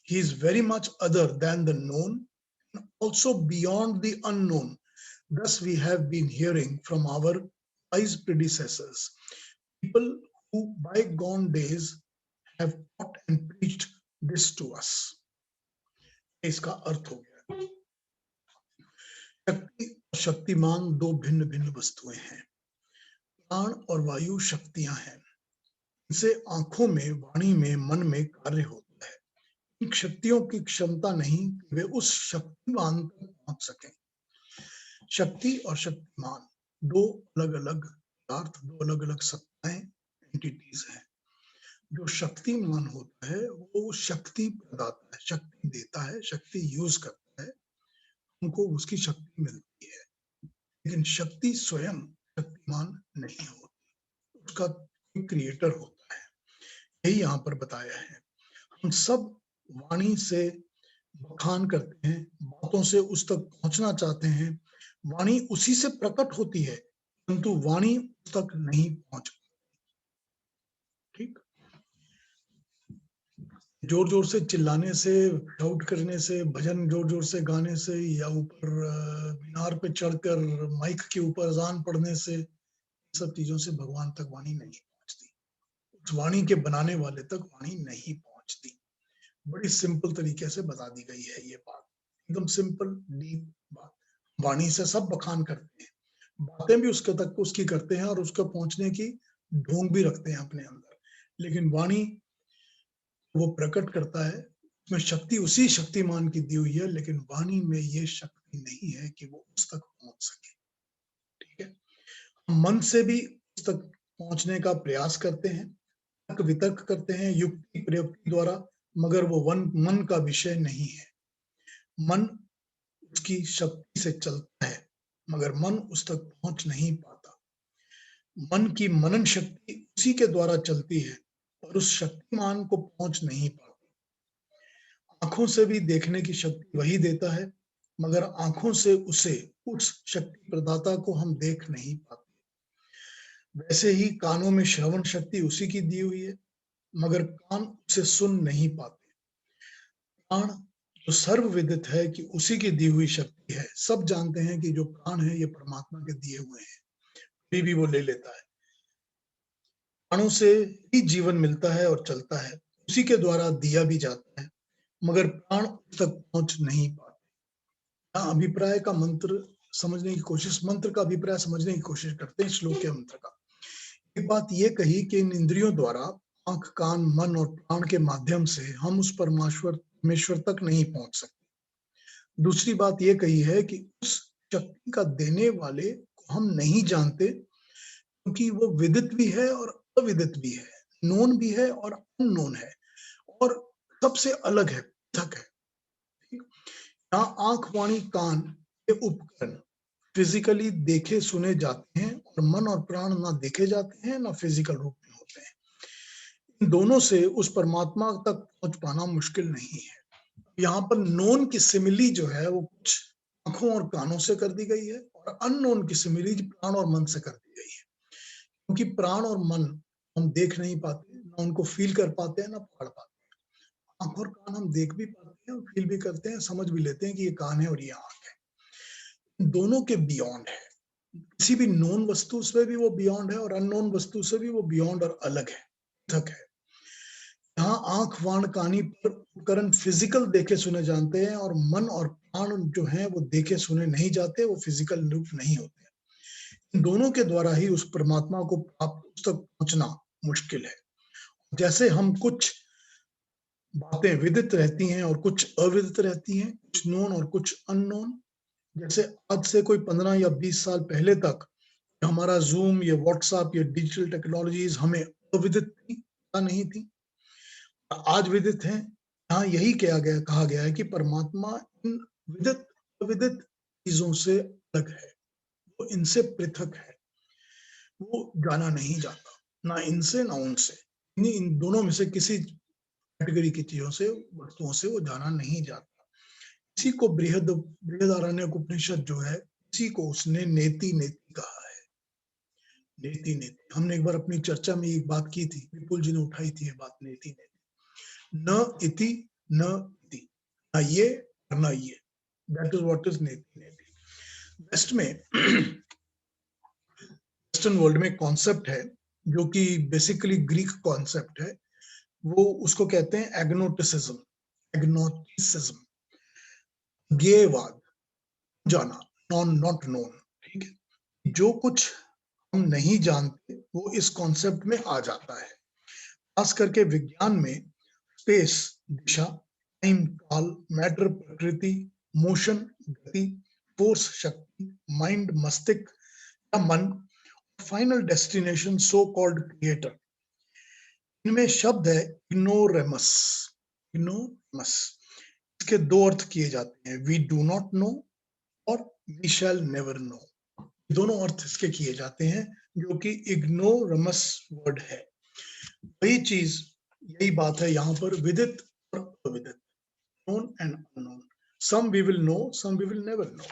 He is very much other than the known, and also beyond the unknown. Thus we have been hearing from our wise predecessors, people who bygone days have taught and preached this to us. इसका अर्थ हो गया। शक्ति और शक्तिमान दो भिन्न भिन्न वस्तुएं हैं। प्राण और वायु शक्तियां हैं। इनसे आंखों में, वाणी में, मन में कार्य होता है। इन शक्तियों की क्षमता नहीं कि वे उस शक्तिमान तक पहुंच सकें। शक्ति और शक्तिमान दो अलग-अलग पदार्थ, दो अलग-अलग सत्ताएं, एंटिटीज हैं। जो शक्तिमान होता है वो शक्ति प्रदाता है, शक्ति देता है, शक्ति यूज करता है, उनको उसकी शक्ति मिलती है। लेकिन शक्ति स्वयं शक्तिमान नहीं होती, उसका क्रिएटर होता है। यही यहाँ पर बताया है। हम सब वाणी से बखान करते हैं, बातों से उस तक पहुंचना चाहते हैं, वाणी उसी से प्रकट होती है, परंतु वाणी उस तक नहीं पहुंच पाती। ठीक, जोर जोर से चिल्लाने से, शाउट करने से, भजन जोर जोर से गाने से, या ऊपर मीनार पे चढ़कर माइक के ऊपर अजान पढ़ने से, सब चीजों से भगवान तक वाणी नहीं पहुंचती। उस वाणी के बनाने वाले तक वाणी नहीं पहुंचती। बड़ी सिंपल तरीके से बता दी गई है ये बात, एकदम सिंपल डीप बात। वाणी से सब बखान करते हैं, बातें भी उसके तक उसकी करते हैं और उसके पहुंचने की ढोंग भी रखते हैं अपने अंदर, लेकिन वाणी वो प्रकट करता है, उसमें शक्ति उसी शक्तिमान की दी हुई है, लेकिन वाणी में ये शक्ति नहीं है कि वो उस तक पहुंच सके। ठीक है, हम मन से भी उस तक पहुंचने का प्रयास करते हैं, तर्क वितर्क करते हैं युक्ति प्रयुक्ति द्वारा, मगर वो मन का विषय नहीं है। मन उसकी शक्ति से चलता है, मगर मन उस तक पहुंच नहीं पाता। मन की मनन शक्ति उसी के द्वारा चलती है और उस शक्तिमान को पहुंच नहीं पाती। आंखों से भी देखने की शक्ति वही देता है, मगर आंखों से उसे, उस शक्ति प्रदाता को हम देख नहीं पाते। वैसे ही कानों में श्रवण शक्ति उसी की दी हुई है, मगर कान उसे सुन नहीं पाते। प्राण जो सर्वविदित है कि उसी की दी हुई शक्ति है, सब जानते हैं कि जो प्राण है ये परमात्मा के दिए हुए हैं, फिर भी वो ले लेता है। प्राणों से ही जीवन मिलता है और चलता है, उसी के द्वारा दिया भी जाता है, मगर प्राण उस तक पहुंच नहीं पाते। यहाँ अभिप्राय का मंत्र समझने की कोशिश, मंत्र का अभिप्राय समझने की कोशिश करते हैं श्लोक के मंत्र का। एक बात ये कही कि इन इंद्रियों द्वारा, आंख कान मन और प्राण के माध्यम से हम उस परमेश्वर तक नहीं पहुंच सकते। दूसरी बात ये कही है कि उस शक्ति का देने वाले को हम नहीं जानते, क्योंकि वो विदित भी है और अविदित भी है, नोन भी है और अननोन है, और सबसे अलग है, पृथक है। यहाँ आंख वाणी कान के उपकरण फिजिकली देखे सुने जाते हैं, और मन और प्राण ना देखे जाते हैं ना फिजिकल रूप में होते हैं। इन दोनों से उस परमात्मा तक पहुंच पाना मुश्किल नहीं है। यहाँ पर नोन की सिमिली जो है वो कुछ आंखों और कानों से कर दी गई है, और अननोन की सिमिली प्राण और मन से कर दी गई है, क्योंकि प्राण और मन हम देख नहीं पाते, ना उनको फील कर पाते हैं, ना पकड़ पाते हैं। आंख और कान हम देख भी पाते हैं और फील भी करते हैं, समझ भी लेते हैं कि ये कान है और ये आंख है। दोनों के बियॉन्ड है, किसी भी नोन वस्तु से भी वो बियॉन्ड है और अननोन वस्तु से भी वो बियॉन्ड और अलग है, पृथक है। यहाँ आंख वाण कानी पर उपकरण फिजिकल देखे सुने जानते हैं, और मन और प्राण जो हैं वो देखे सुने नहीं जाते, वो फिजिकल रूप नहीं होते। इन दोनों के द्वारा ही उस परमात्मा को प्राप्त, उस तक पहुंचना मुश्किल है। जैसे हम कुछ बातें विदित रहती हैं और कुछ अविदित रहती हैं, कुछ नोन और कुछ अननोन। जैसे आज से कोई 15 या 20 साल पहले तक हमारा जूम या व्हाट्सएप या डिजिटल टेक्नोलॉजीज हमें अविदित थी, पता नहीं थी, आज विदित हैं। यहाँ यही कहा गया है कि परमात्मा इन विदित अविदित चीजों से अलग है, वो इनसे पृथक है, वो जाना नहीं जाता, ना इनसे ना उनसे। इन दोनों में से किसी कैटेगरी की चीजों से, वस्तुओं से वो जाना नहीं जाता। इसी को बृहदारण्यक उपनिषद जो है, इसी को उसने नेति नेति कहा है। नेति नेति, हमने एक बार अपनी चर्चा में एक बात की थी, विपुल जी ने उठाई थी ये बात, नेति नेति, न इति न इति, ना ये और ना ये, दैट इज व्हाट इज नेति नेति। वेस्ट में वेस्टर्न वर्ल्ड में कॉन्सेप्ट है जो कि बेसिकली ग्रीक कॉन्सेप्ट है, वो उसको कहते हैं एग्नोटिसिज्म। एग्नोटिसिज्म ज्ञेयवाद, जाना, नॉन नॉट नोन। ठीक है, जो कुछ हम नहीं जानते वो इस कॉन्सेप्ट में आ जाता है। खास करके विज्ञान में स्पेस, दिशा, टाइम काल, मैटर प्रकृति, मोशन गति, फोर्स शक्ति, माइंड मस्तिष्क या मन, final destination so called creator. इनमें शब्द है इग्नोरेमस। इग्नोरेमस, इसके दो अर्थ किए जाते हैं, वी डू नॉट नो और वी शैल नेवर नो। दोनों अर्थ इसके किए जाते हैं, जो कि इग्नोरमस वर्ड है। वही चीज, यही बात है यहाँ पर, विदित और अविदित, known and unknown. Some we will know, some we will never know.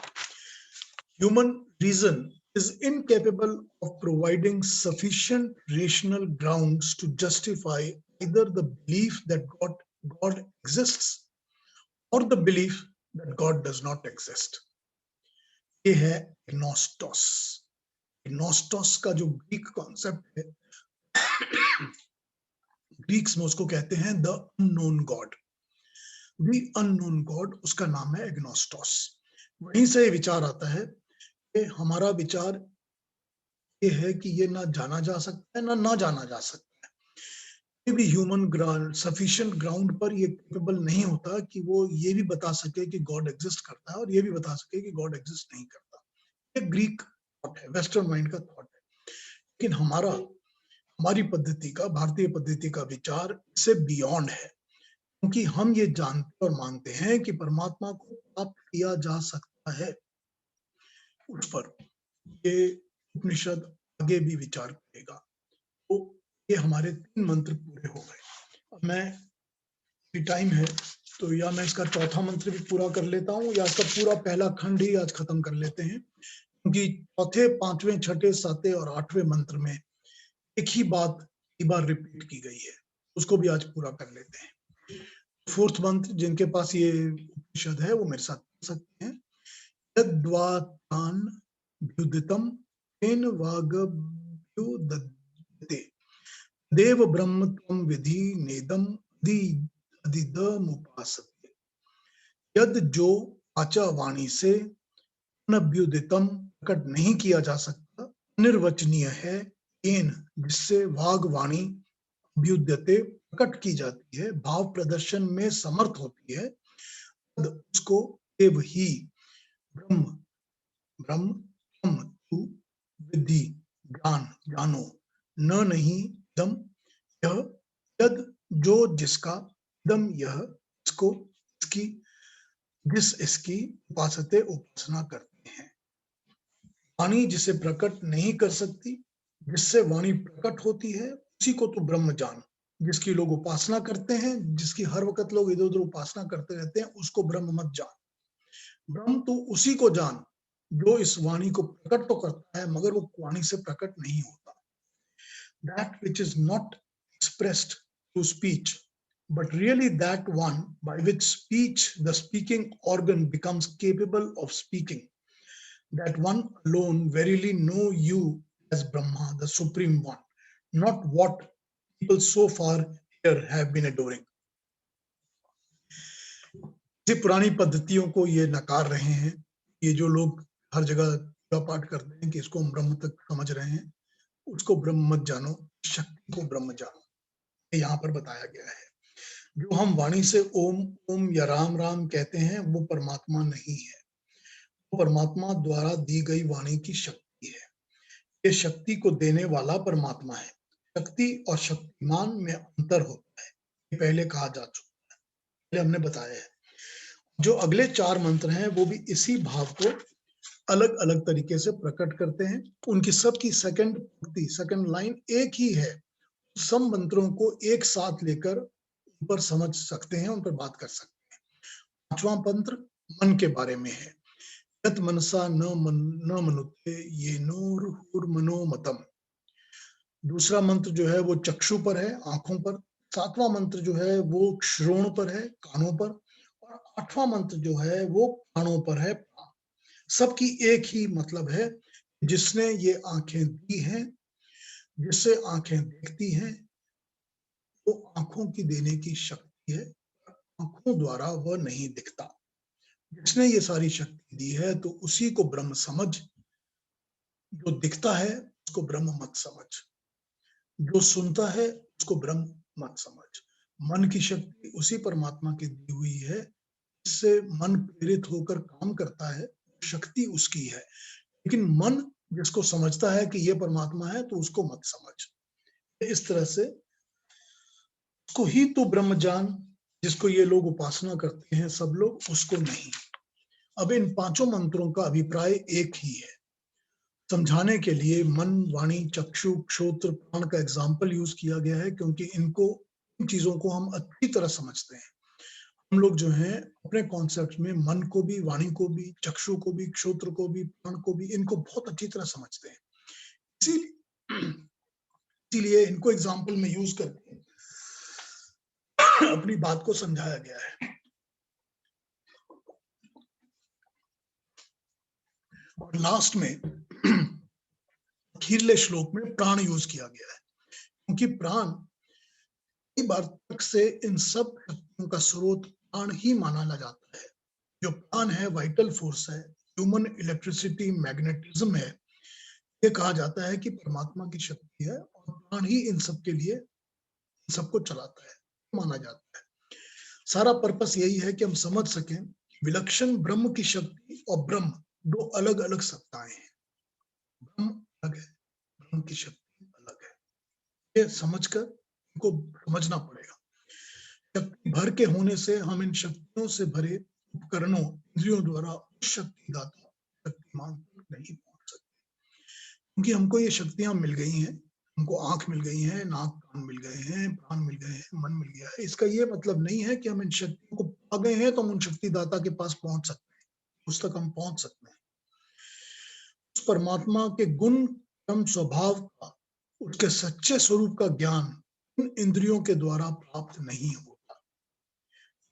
Human reason is incapable of providing sufficient rational grounds to justify either the belief that God exists or the belief that God does not exist. ये है gnostos. gnostos का जो Greek concept है, Greeks में उसको कहते हैं the unknown God. The unknown God, उसका नाम है एग्नोस्टोस। वहीं से ये विचार आता है कि हमारा विचार ये है कि ये ना जाना जा सकता है ना जाना जा सकता है। कोई भी ह्यूमन ग्राउंड, सफिशिएंट ग्राउंड पर ये कैपेबल नहीं होता कि वो ये भी बता सके कि गॉड एग्जिस्ट करता है और ये भी बता सके कि गॉड एग्जिस्ट नहीं करता। ये ग्रीक थॉट है, वेस्टर्न माइंड का थॉट है। लेकिन हमारी पद्धति का, भारतीय पद्धति का विचार इससे बियॉन्ड है, क्योंकि हम ये जानते और मानते हैं कि परमात्मा को प्राप्त किया जा सकता है। उस पर ये उपनिषद आगे भी विचार करेगा। तो ये हमारे 3 मंत्र पूरे हो गए। अब मैं, टाइम है तो या मैं इसका चौथा मंत्र भी पूरा कर लेता हूँ या इसका पूरा पहला खंड ही आज खत्म कर लेते हैं, क्योंकि चौथे, पांचवें, छठे, सातवें और आठवें मंत्र में एक ही बात कई बार रिपीट की गई है, उसको भी आज पूरा कर लेते हैं। फोर्थ मंत्र, जिनके पास ये उपनिषद है वो मेरे साथ पढ़ सकते हैं। यद्वातान व्युदितम तेन वागभ्युदते देव ब्रह्म त्वं विधि नेदम अधिदमुपासते। यद, जो आचा वाणी से अनभ्युदितम प्रकट नहीं किया जा सकता, निर्वचनीय है, तेन जिससे वाग वाणी अभ्युद्यते प्रकट की जाती है, भाव प्रदर्शन में समर्थ होती है, उसको देव ही ब्रह्म, ब्रह्म तम तू विधि ज्ञान जानो, न नहीं दम यह, यद जो जिसका, दम यह इसको, इसकी जिस इसकी उपासते उपासना करते हैं। वाणी जिसे प्रकट नहीं कर सकती, जिससे वाणी प्रकट होती है, उसी को तो ब्रह्म जान। जिसकी लोग उपासना करते हैं, जिसकी हर वक्त लोग इधर उधर उपासना करते रहते हैं, उसको ब्रह्म मत जान। ब्रह्म तो उसी को जान जो इस वाणी को प्रकट तो करता है, मगर वो वाणी से प्रकट नहीं होता। That which is not expressed through speech, but really that one by which speech, the speaking organ, becomes capable of speaking. That one alone verily know you as Brahma, the Supreme One, not what people so far here have been adoring. इसी पुरानी पद्धतियों को ये नकार रहे हैं। ये जो लोग हर जगह पूजा पाठ करते हैं कि इसको हम ब्रह्म तक समझ रहे हैं, उसको ब्रह्म मत जानो, शक्ति को ब्रह्म जानो, ये यहाँ पर बताया गया है। जो हम वाणी से ओम ओम या राम राम कहते हैं, वो परमात्मा नहीं है, वो परमात्मा द्वारा दी गई वाणी की शक्ति है। ये शक्ति को देने वाला परमात्मा है। शक्ति और शक्तिमान में अंतर होता है, ये पहले कहा जा चुका है, पहले हमने बताया है। जो अगले 4 मंत्र हैं वो भी इसी भाव को अलग अलग तरीके से प्रकट करते हैं। उनकी सबकी सेकंड पंक्ति, सेकंड लाइन एक ही है। सब मंत्रों को एक साथ लेकर उन पर समझ सकते हैं, उन पर बात कर सकते हैं। 5वां मंत्र मन के बारे में है। यत मनसा न मनुते ये नोर मनोमतम। दूसरा मंत्र जो है वो चक्षु पर है, आंखों पर। 7वां मंत्र जो है वो श्रोण पर है, कानों पर। और 8वां मंत्र जो है वो प्राणों पर है। सबकी एक ही मतलब है, जिसने ये आंखें दी हैं, जिससे आंखें देखती हैं, वो आंखों की देने की शक्ति है, आंखों द्वारा वह नहीं दिखता। जिसने ये सारी शक्ति दी है तो उसी को ब्रह्म समझ। जो दिखता है उसको ब्रह्म मत समझ, जो सुनता है उसको ब्रह्म मत समझ, मन की शक्ति उसी परमात्मा की दी हुई है, जिससे मन प्रेरित होकर काम करता है, शक्ति उसकी है। लेकिन मन जिसको समझता है कि ये परमात्मा है, तो उसको मत समझ। इस तरह से उसको ही तो ब्रह्म जान, जिसको ये लोग उपासना करते हैं सब लोग, उसको नहीं। अब इन पांचों मंत्रों का अभिप्राय एक ही है। समझाने के लिए मन, वाणी, चक्षु, श्रोत्र, प्राण का एग्जाम्पल यूज किया गया है, क्योंकि इन चीजों को हम अच्छी तरह समझते हैं। हम लोग जो हैं अपने कॉन्सेप्ट में मन को भी, वाणी को भी, चक्षु को भी, श्रोत्र को भी, प्राण को भी, इनको बहुत अच्छी तरह समझते हैं। इसीलिए इनको एग्जाम्पल में यूज करके अपनी बात को समझाया गया है। और लास्ट में अखीरले श्लोक में प्राण यूज किया गया है, क्योंकि प्राण कई बार तक से इन सब शक्तियों का स्रोत प्राण ही माना जाता है। जो प्राण है वाइटल फोर्स है, ह्यूमन इलेक्ट्रिसिटी, मैग्नेटिज्म है। ये कहा जाता है कि परमात्मा की शक्ति है और प्राण ही इन सब के लिए इन सबको चलाता है, माना जाता है। सारा पर्पस यही है कि हम समझ सकें विलक्षण ब्रह्म की शक्ति और ब्रह्म दो अलग अलग सत्ताएं हैं। ब्रह्म अलग है, ब्रह्म की शक्ति अलग है। ये समझकर इनको समझना पड़ेगा। शक्ति भर के होने से हम इन शक्तियों से भरे उपकरणों, इंद्रियों द्वारा उस शक्तिदाता शक्तिमान तक नहीं पहुंच सकते, क्योंकि हमको ये शक्तियां मिल गई हैं। हमको आंख मिल गई है, नाक कान मिल गए हैं, प्राण मिल गए हैं, मन मिल गया है। इसका ये मतलब नहीं है कि हम इन शक्तियों को पा गए हैं तो हम उन शक्तिदाता के पास पहुंच सकते हैं, उस तक हम पहुंच सकते हैं। उस परमात्मा के गुण, कर्म, स्वभाव का, उसके सच्चे स्वरूप का ज्ञान इन इंद्रियों के द्वारा प्राप्त नहीं होता।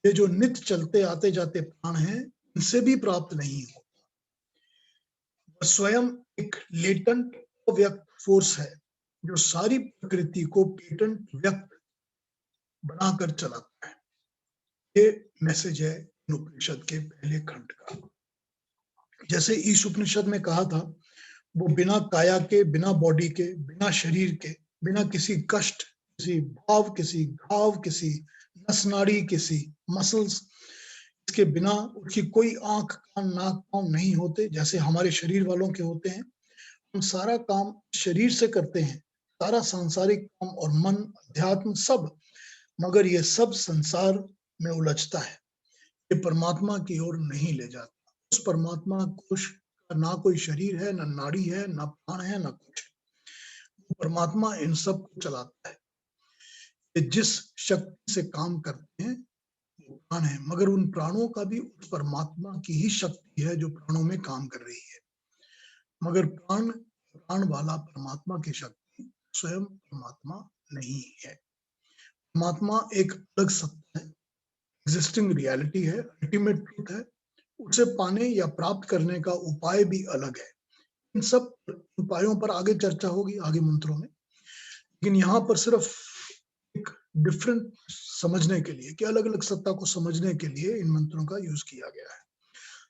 ये जो नित्य चलते आते जाते प्राण हैं, इनसे भी प्राप्त नहीं होता। स्वयं एक लेटेंट अव्यक्त फोर्स है, जो सारी प्रकृति को पेटेंट व्यक्त बनाकर चलाता है। ये मैसेज है उपनिषद के पहले खंड का। जैसे ईश उपनिषद में कहा था, वो बिना काया के, बिना बॉडी के, बिना शरीर के, बिना किसी कष्ट, किसी भाव, किसी घाव, किसी नस नाड़ी, किसी मसल्स, इसके बिना उसकी कोई आंख, कान, नाक, पांव नहीं होते, जैसे हमारे शरीर वालों के होते हैं। हम सारा काम शरीर से करते हैं, सारा सांसारिक काम और मन, अध्यात्म सब, मगर ये सब संसार में उलझता है, ये परमात्मा की ओर नहीं ले जाता। उस परमात्मा कोश का ना कोई शरीर है, ना नाड़ी है, ना प्राण है, ना कुछ है। परमात्मा इन सब को चलाता है। ये जिस शक्ति से काम करते हैं वो प्राण है, मगर उन प्राणों का भी उस परमात्मा की ही शक्ति है जो प्राणों में काम कर रही है। मगर प्राण वाला परमात्मा की शक्ति स्वयं परमात्मा नहीं है। परमात्मा एक अलग सत्ता है, एग्जिस्टिंग रियलिटी है, अल्टीमेट ट्रूथ है। उसे पाने या प्राप्त करने का उपाय भी अलग है। इन सब उपायों पर आगे चर्चा होगी आगे मंत्रों में, लेकिन यहाँ पर सिर्फ एक डिफरेंट समझने के लिए कि अलग अलग सत्ता को समझने के लिए इन मंत्रों का यूज किया गया है।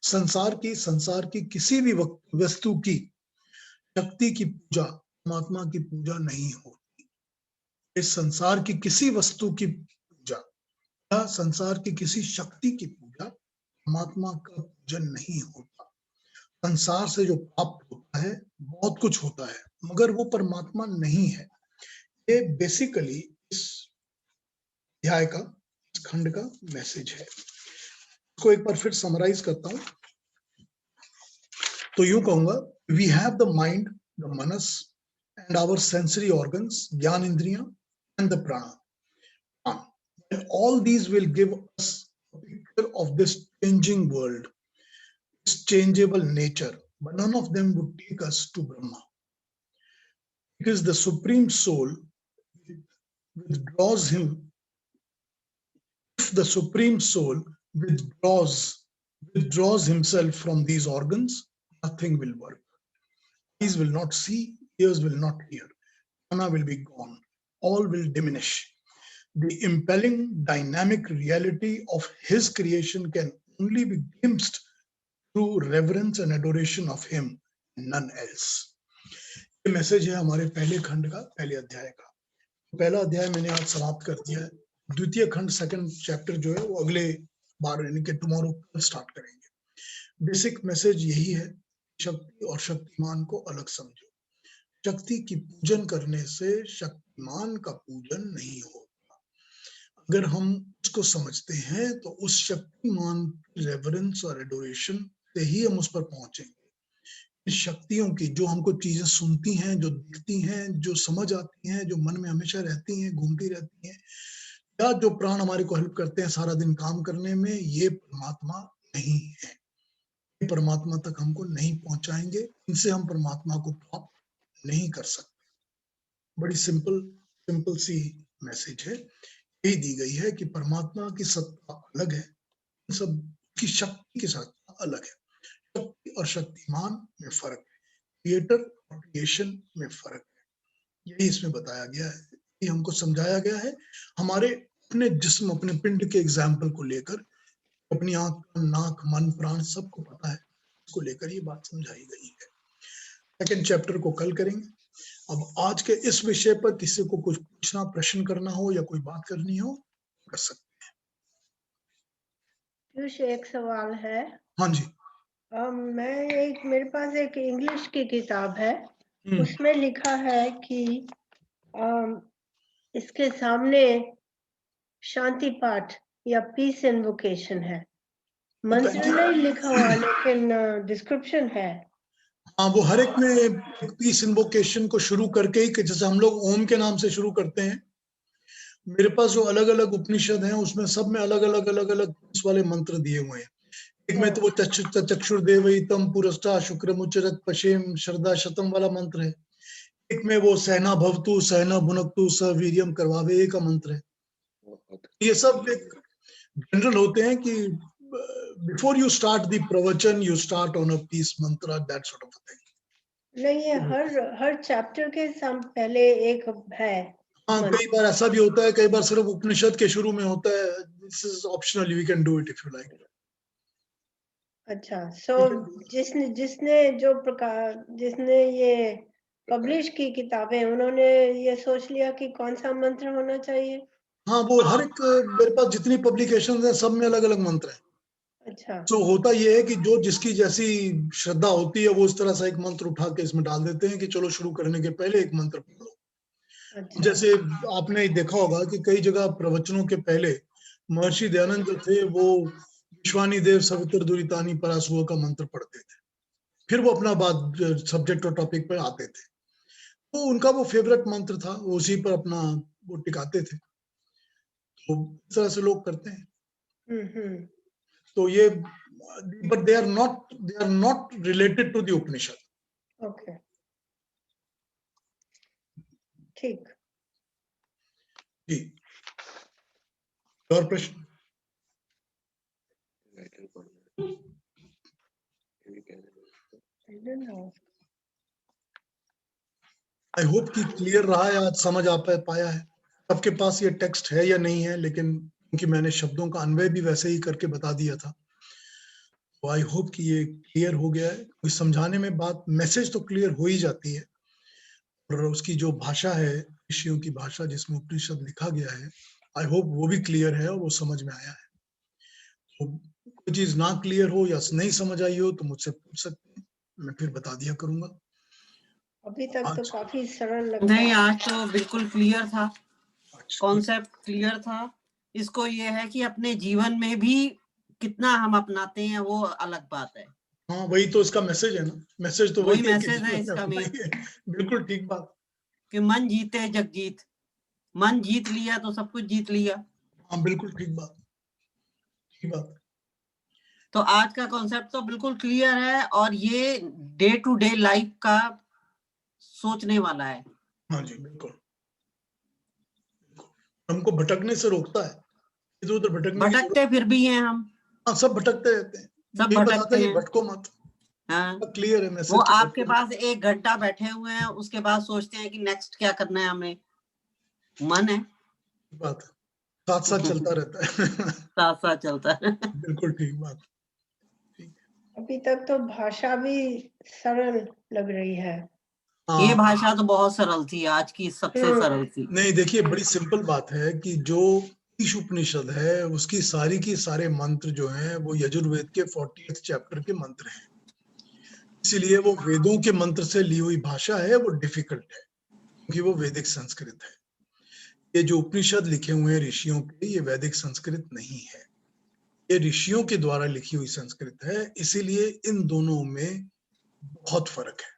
संसार की किसी भी वस्तु की शक्ति की पूजा परमात्मा की पूजा नहीं होती। इस संसार की किसी वस्तु की पूजा या संसार की किसी शक्ति की पूजा परमात्मा का पूजन नहीं होता। संसार से जो प्राप्त होता है बहुत कुछ होता है, मगर वो परमात्मा नहीं है। ये बेसिकली इस अध्याय का, इस खंड का मैसेज है। इसको एक बार फिर समराइज करता हूं तो यूं कहूंगा, we have the mind, the manas and our sensory organs, gyan indriyan and the prana, and all these will give us a picture of this changing world, its changeable nature, but none of them would take us to Brahma. Because the supreme soul withdraws him, if the supreme soul withdraws himself from these organs, nothing will work. Eyes will not see, ears will not hear, prana will be gone, all will diminish. The impelling dynamic reality of his creation can only be glimpsed through reverence and adoration of him, none else. ये message है हमारे पहले खंड का, पहले अध्याय का। पहला अध्याय मैंने आज समाप्त कर दिया है। द्वितीय खंड सेकंड चैप्टर जो है वो अगले बार यानी कि टुमारो स्टार्ट करेंगे। बेसिक मैसेज यही है, शक्ति और शक्तिमान को अलग समझो। शक्ति की पूजन करने से शक्तिमान का पूजन नहीं होता। अगर हम उसको समझते हैं तो उस शक्तिमान की रेवरेंस और एडोरेशन से ही हम उस पर पहुंचेंगे। शक्तियों की जो हमको चीजें सुनती हैं, जो दिखती हैं, जो समझ आती हैं, जो मन में हमेशा रहती हैं, घूमती रहती हैं, या जो प्राण हमारे को हेल्प करते हैं सारा दिन काम करने में, ये परमात्मा नहीं है। ये परमात्मा तक हमको नहीं पहुंचाएंगे, इनसे हम परमात्मा को प्राप्त नहीं कर सकते। बड़ी सिंपल सी मैसेज है, यही दी गई है कि परमात्मा की सत्ता अलग है, सब की शक्ति की सत्ता अलग है। शक्ति और शक्तिमान में फर्क है, क्रिएटर और क्रिएशन में फर्क है। यही इसमें बताया गया है, ये हमको समझाया गया है। हमारे अपने जिस्म, अपने पिंड के एग्जाम्पल को लेकर, अपनी आंख, नाक, मन, प्राण सबको पता है, इसको लेकर ये बात समझाई गई है। सेकंड चैप्टर को कल करेंगे। अब आज के इस विषय पर किसी को कुछ पूछना, प्रश्न करना हो या कोई बात करनी हो, कर सकते हैं। एक सवाल है। हाँ जी। मेरे पास एक इंग्लिश की किताब है, उसमें लिखा है कि इसके सामने शांति पाठ या पीस इन्वोकेशन है। मंत्र नहीं लिखा हुआ लेकिन डिस्क्रिप्शन है। हाँ, वो हर एक में पीस इन्वोकेशन को शुरू करके ही, जैसे हम लोग ओम के नाम से शुरू करते हैं, मेरे पास जो अलग अलग उपनिषद हैं उसमें सब में अलग अलग पीस वाले मंत्र दिए हुए हैं। एक में तो वो चक्षुर्देवहितम पुरस्ता शुक्रमुचरत पशेम श्रद्धा शतम वाला मंत्र है। एक में वो सहना भवतु सहना भुनक्तु स वीर्यम करवावे का मंत्र है। ये सब एक जनरल होते हैं कि before you start the pravachan you start on a peace mantra, that sort of thing. नहीं, ये हर चैप्टर के पहले एक है। हाँ, कई बार ऐसा भी होता है, कई बार सिर्फ उपनिषद के शुरू में होता है। This is optional, we can do it if you like. अच्छा, जिसने ये पब्लिश की किताबें, उन्होंने ये सोच लिया कि कौन सा मंत्र होना चाहिए। हाँ, वो हर एक, मेरे पास जितनी पब्लिकेशंस हैं सब में अलग अलग मंत्र हैं। अच्छा, तो होता ये है कि जो जिसकी जैसी श्रद्धा होती है वो इस तरह से एक मंत्र उठा के इसमें डाल देते हैं कि चलो शुरू करने के पहले एक मंत्र पढ़ो। अच्छा। जैसे आपने देखा होगा कि कई जगह प्रवचनों के पहले महर्षि दयानंद जो थे वो विश्वानी देव सवितर दुरितानी परासुआ का मंत्र पढ़ते थे, फिर वो अपना बात सब्जेक्ट और टॉपिक पर आते थे। तो उनका वो फेवरेट मंत्र था, वो उसी पर अपना वो टिकाते थे। तो इस तरह से लोग करते हैं। तो ये, but they are not related to the Upanishad. Okay, ठीक। जी, और प्रश्न? आई होप कि क्लियर रहा है, आज समझ आ पाया है। सबके पास ये टेक्स्ट है या नहीं है, लेकिन क्योंकि मैंने शब्दों का अन्वय भी वैसे ही करके बता दिया था, तो आई होप कि ये क्लियर हो गया है। कोई समझाने में बात, मैसेज तो क्लियर हो ही जाती है, और उसकी जो भाषा है, ऋषियों की भाषा जिसमें उपनिषद लिखा गया है, आई होप वो भी क्लियर है और वो समझ में आया है। तो कोई चीज ना क्लियर हो या नहीं समझ आई हो तो मुझसे पूछ सकते हैं, मैं फिर बता दिया करूंगा। अभी तक तो काफी सरल लगता नहीं, आज तो बिल्कुल क्लियर था, अच्छा। कॉन्सेप्ट क्लियर था। इसको ये है कि अपने जीवन में भी कितना हम अपनाते हैं वो अलग बात है। हाँ, वही तो इसका मैसेज है ना, मैसेज तो वही वही है कि मैसेज है इसका भी, बिल्कुल ठीक बात कि मन जीते जग जीत। मन जीत लिया तो सब कुछ जीत लिया। हाँ, बिल्कुल ठीक बात, ठीक बात। तो आज का कॉन्सेप्ट तो बिल्कुल क्लियर है, और ये डे टू डे लाइफ का सोचने वाला है। हाँ जी, बिल्कुल। हमको भटकने से रोकता है, इधर उधर भटकने की भटकते फिर भी हैं हम, हाँ, सब भटकते रहते हैं, सब यही बताता भटकते है कि हैं। भटको मत। हाँ, क्लियर है मैसेज। वो आपके पास 1 घंटा बैठे हुए हैं, उसके बाद सोचते हैं कि नेक्स्ट क्या करना है हमें। मन है, बात है, साथ साथ चलता रहता है। साथ साथ चलता है। बिल्कुल ठीक बात। अभी तक तो भाषा भी सरल लग रही है। ये भाषा तो बहुत सरल थी, आज की सबसे सरल थी। नहीं, देखिए, बड़ी सिंपल बात है कि जो ईश उपनिषद है उसकी सारी की सारे मंत्र जो हैं वो यजुर्वेद के 40th चैप्टर के मंत्र हैं, इसीलिए वो वेदों के मंत्र से ली हुई भाषा है, वो डिफिकल्ट है क्योंकि वो वैदिक संस्कृत है। ये जो उपनिषद लिखे हुए हैं ऋषियों के, ये वैदिक संस्कृत नहीं है, ये ऋषियों के द्वारा लिखी हुई संस्कृत है, इसीलिए इन दोनों में बहुत फर्क है।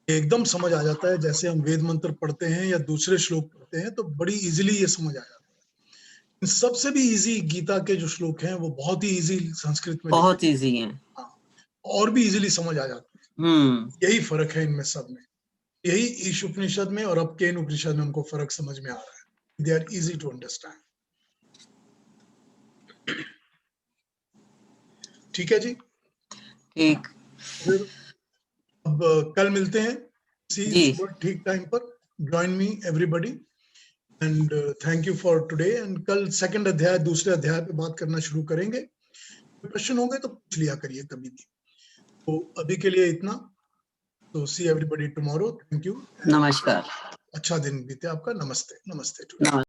एकदम समझ आ जाता है, जैसे हम वेद मंत्र पढ़ते हैं या दूसरे श्लोक पढ़ते हैं तो बड़ी इजीली ये समझ आ जाता है। इन सबसे भी इजी गीता के जो श्लोक हैं वो बहुत ही इजी संस्कृत में बहुत इजी है, और भी इजीली समझ आ जाते हैं। यही फर्क है इनमें सब में, यही ईश उपनिषद में और अब केन उपनिषद में हमको फर्क समझ में आ रहा है। They are easy to understand. ठीक है जी, ठीक। फिर अब कल मिलते हैं सुबह ठीक टाइम पर। Join me everybody and thank you for today. And कल सेकंड अध्याय, दूसरे अध्याय पे बात करना शुरू करेंगे। क्वेश्चन होंगे तो पूछ लिया करिए कभी भी। तो अभी के लिए इतना, तो सी एवरीबॉडी टुमारो। थैंक यू, नमस्कार, अच्छा दिन बीते आपका। नमस्ते। नमस्ते।